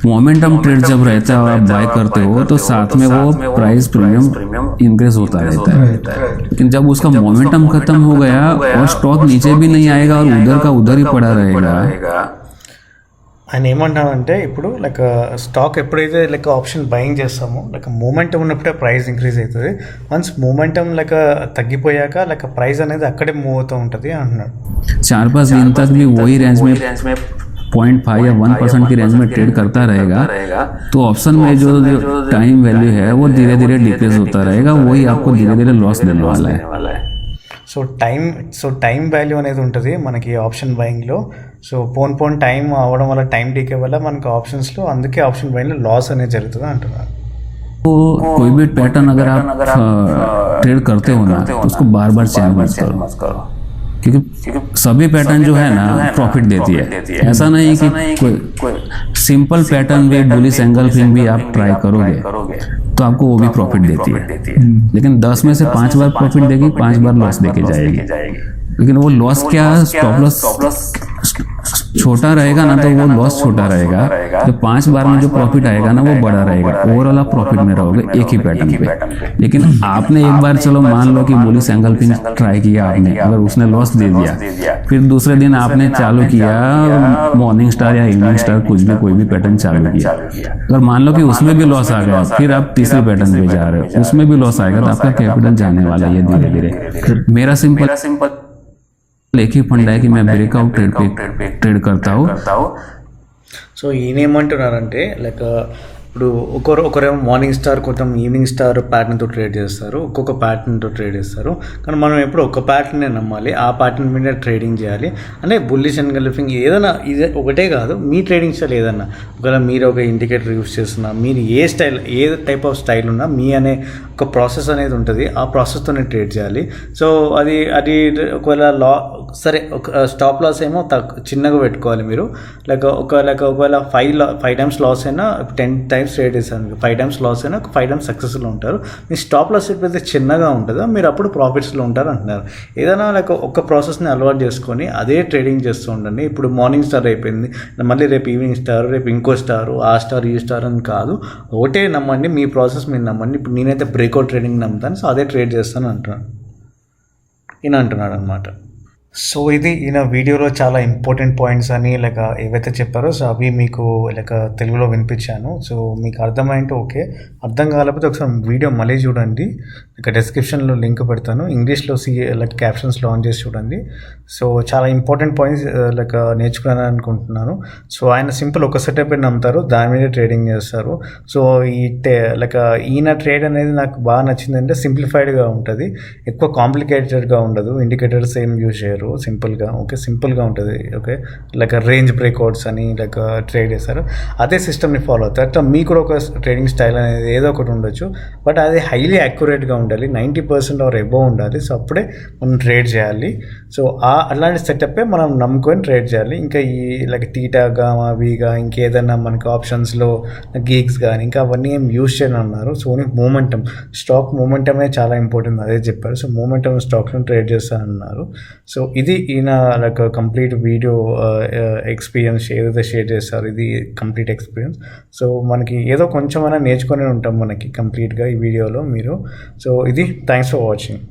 मोमेंटम ट्रेड जब रहता है और आप बाय करते हो तो साथ में वो प्राइस प्रीमियम इंक्रीज होता रहता है. लेकिन जब उसका मोमेंटम खत्म हो गया और स्टॉक नीचे भी नहीं आएगा और उधर का उधर ही पड़ा रहेगा. ఆయన ఏమంటానంటే ఇప్పుడు స్టాక్ ఎప్పుడైతే ఆప్షన్ బయింగ్ చేస్తామో మూమెంటం ఉన్నప్పుడే ప్రైస్ ఇంక్రీజ్ అవుతుంది. వన్స్ మూమెంటం తగ్గిపోయాక ప్రైస్ అనేది అక్కడే మూవ్ అవుతూ ఉంటుంది అంటున్నాడు. 4-5 दिन तक भी वही रेंज में 0.5 या 1% की रेंज में ट्रेड करता रहेगा तो ऑप्शन में जो टाइम वैल्यू है वो धीरे धीरे डिक्रीज होता रहेगा, वही आपको धीरे धीरे लॉस देने वाला है. సో టైం వాల్యూ అనేది ఉంటుంది మనకి ఆప్షన్ బయింగ్లో. సో పోన్ టైం అవ్వడం వల్ల టైం డీకే వల్ల మనకి ఆప్షన్స్లో, అందుకే ఆప్షన్ బయింగ్లో లాస్ అనేది జరుగుతుంది అంటున్నారు. तो कोई भी पैटर्न अगर आप ट्रेड करते हो ना तो उसको बार बार चेंज मत करो, क्योंकि सभी पैटर्न जो है ना प्रॉफिट देती है. ऐसा नहीं कि कोई सिंपल पैटर्न भी बुलिश एंगल फिंग भी आप ट्राई करोगे तो आपको वो भी प्रॉफिट देती है, लेकिन 10 में से 5 बार प्रॉफिट देगी, 5 बार लॉस देके जाएगी. लेकिन वो लॉस क्या, स्टॉप लॉस छोटा रहेगा ना तो वो लॉस छोटा रहेगा, तो 5 बार में जो प्रॉफिट आएगा ना वो बड़ा रहेगा. ओवरऑल आप प्रॉफिट में रहोगे एक ही पैटर्न पे. लेकिन आपने एक बार चलो मान लो कि बुलिश एंगल पिन ट्राई किया आपने, अगर उसने लॉस दे दिया, फिर दूसरे दिन आपने चालू किया मॉर्निंग स्टार या इवनिंग स्टार कुछ भी कोई भी पैटर्न चालू किया, अगर मान लो कि उसमें भी लॉस आ गया, फिर आप तीसरे पैटर्न पे जा रहे हो, उसमें भी लॉस आएगा, तो आपका कैपिटल जाने वाला है धीरे धीरे. मेरा सिंपल एक ही फंड है कि मैं ब्रेकआउट ट्रेड पे ट्रेड करता हूँ. సో ఈయన ఏమంటున్నారంటే ఇప్పుడు ఒకరేమో మార్నింగ్ స్టార్, కొంచెం ఈవినింగ్ స్టార్ ప్యాటర్న్తో ట్రేడ్ చేస్తారు, ఒక్కొక్క ప్యాటర్న్తో ట్రేడ్ చేస్తారు. కానీ మనం ఎప్పుడు ఒక ప్యాటర్నే నమ్మాలి, ఆ ప్యాటర్న్ మీద ట్రేడింగ్ చేయాలి. అంటే బుల్లిష్ అండ్ గల్ఫింగ్ ఏదైనా ఇది ఒకటే కాదు, మీ ట్రేడింగ్ స్టైల్ ఏదన్నా, ఒకవేళ మీరు ఒక ఇండికేటర్ యూస్ చేస్తున్నా, మీరు ఏ టైప్ ఆఫ్ స్టైల్ ఉన్నా మీ అనే ఒక ప్రాసెస్ అనేది ఉంటుంది, ఆ ప్రాసెస్తోనే ట్రేడ్ చేయాలి. సో అది ఒకవేళ సరే ఒక స్టాప్ లాస్ ఏమో చిన్నగా పెట్టుకోవాలి మీరు. ఒకవేళ 5 టైమ్స్ లాస్ అయినా 10 టైమ్స్ ట్రేడ్ చేశాను, 5 టైమ్స్ లాస్ అయినా 5 టైమ్స్ సక్సెస్లో ఉంటారు. మీ స్టాప్ లాస్ ఎప్పుడైతే చిన్నగా ఉంటుందో మీరు అప్పుడు ప్రాఫిట్స్లో ఉంటారు అంటున్నారు. ఏదైనా ఒక ప్రాసెస్ని అలవాటు చేసుకొని అదే ట్రేడింగ్ చేస్తూ ఉండండి. ఇప్పుడు మార్నింగ్ స్టార్ అయిపోయింది, మళ్ళీ రేపు ఈవినింగ్ స్టార్, రేపు ఇంకో స్టారు, ఆ స్టార్ ఈ స్టార్ అని కాదు, ఒకటే నమ్మండి, మీ ప్రాసెస్ మీరు నమ్మండి. ఇప్పుడు నేనైతే బ్రేక్అవుట్ ట్రేడింగ్ నమ్ముతాను, సో అదే ట్రేడ్ చేస్తాను అంటున్నాడు అనమాట. సో ఇది ఈయన వీడియోలో చాలా ఇంపార్టెంట్ పాయింట్స్ అని ఏవైతే చెప్పారో, సో అవి మీకు తెలుగులో వినిపించాను. సో మీకు అర్థమైంటే ఓకే, అర్థం కాకపోతే ఒకసారి వీడియో మళ్ళీ చూడండి. డిస్క్రిప్షన్లో లింక్ పెడతాను, ఇంగ్లీష్లో క్యాప్షన్స్లో ఆన్ చేసి చూడండి. సో చాలా ఇంపార్టెంట్ పాయింట్స్ నేర్చుకున్నాను అనుకుంటున్నాను. సో ఆయన సింపుల్ ఒక సెటప్ నమ్ముతారు, దాని మీద ట్రేడింగ్ చేస్తారు. సో ఈయన ట్రేడ్ అనేది నాకు బాగా నచ్చిందంటే సింప్లిఫైడ్గా ఉంటుంది, ఎక్కువ కాంప్లికేటెడ్గా ఉండదు, ఇండికేటర్స్ ఏం యూజ్ చేయరు, సింపుల్గా ఉంటుంది. రేంజ్ బ్రేక్అవుట్స్ అని ట్రేడ్ చేస్తారు, అదే సిస్టమ్ని ఫాలో అవుతారు. అట్లా మీకు కూడా ఒక ట్రేడింగ్ స్టైల్ అనేది ఏదో ఒకటి ఉండొచ్చు, బట్ అది హైలీ యాక్యురేట్గా ఉండాలి, 90% ఆర్ అబోవ్ ఉండాలి. సో అప్పుడే మనం ట్రేడ్ చేయాలి. సో అలాంటి సెటప్పే మనం నమ్ముకొని ట్రేడ్ చేయాలి. ఇంకా ఈ టీటా, గామా, వీగా, ఇంకేదైనా మనకి ఆప్షన్స్లో గీక్స్ కానీ ఇంకా అవన్నీ ఏం యూజ్ చేయని అన్నారు. సో మూమెంటం, స్టాక్ మూమెంటమే చాలా ఇంపార్టెంట్, అదే చెప్పారు. సో మూమెంటం స్టాక్స్ని ట్రేడ్ చేస్తానన్నారు. సో ఇది ఈయన కంప్లీట్ వీడియో ఎక్స్పీరియన్స్ ఏదైతే షేర్ చేస్తారో, ఇది కంప్లీట్ ఎక్స్పీరియన్స్. సో మనకి ఏదో కొంచెమైనా నేర్చుకొని ఉంటాం మనకి కంప్లీట్గా ఈ వీడియోలో మీరు. సో ఇది థ్యాంక్స్ ఫర్ వాచింగ్.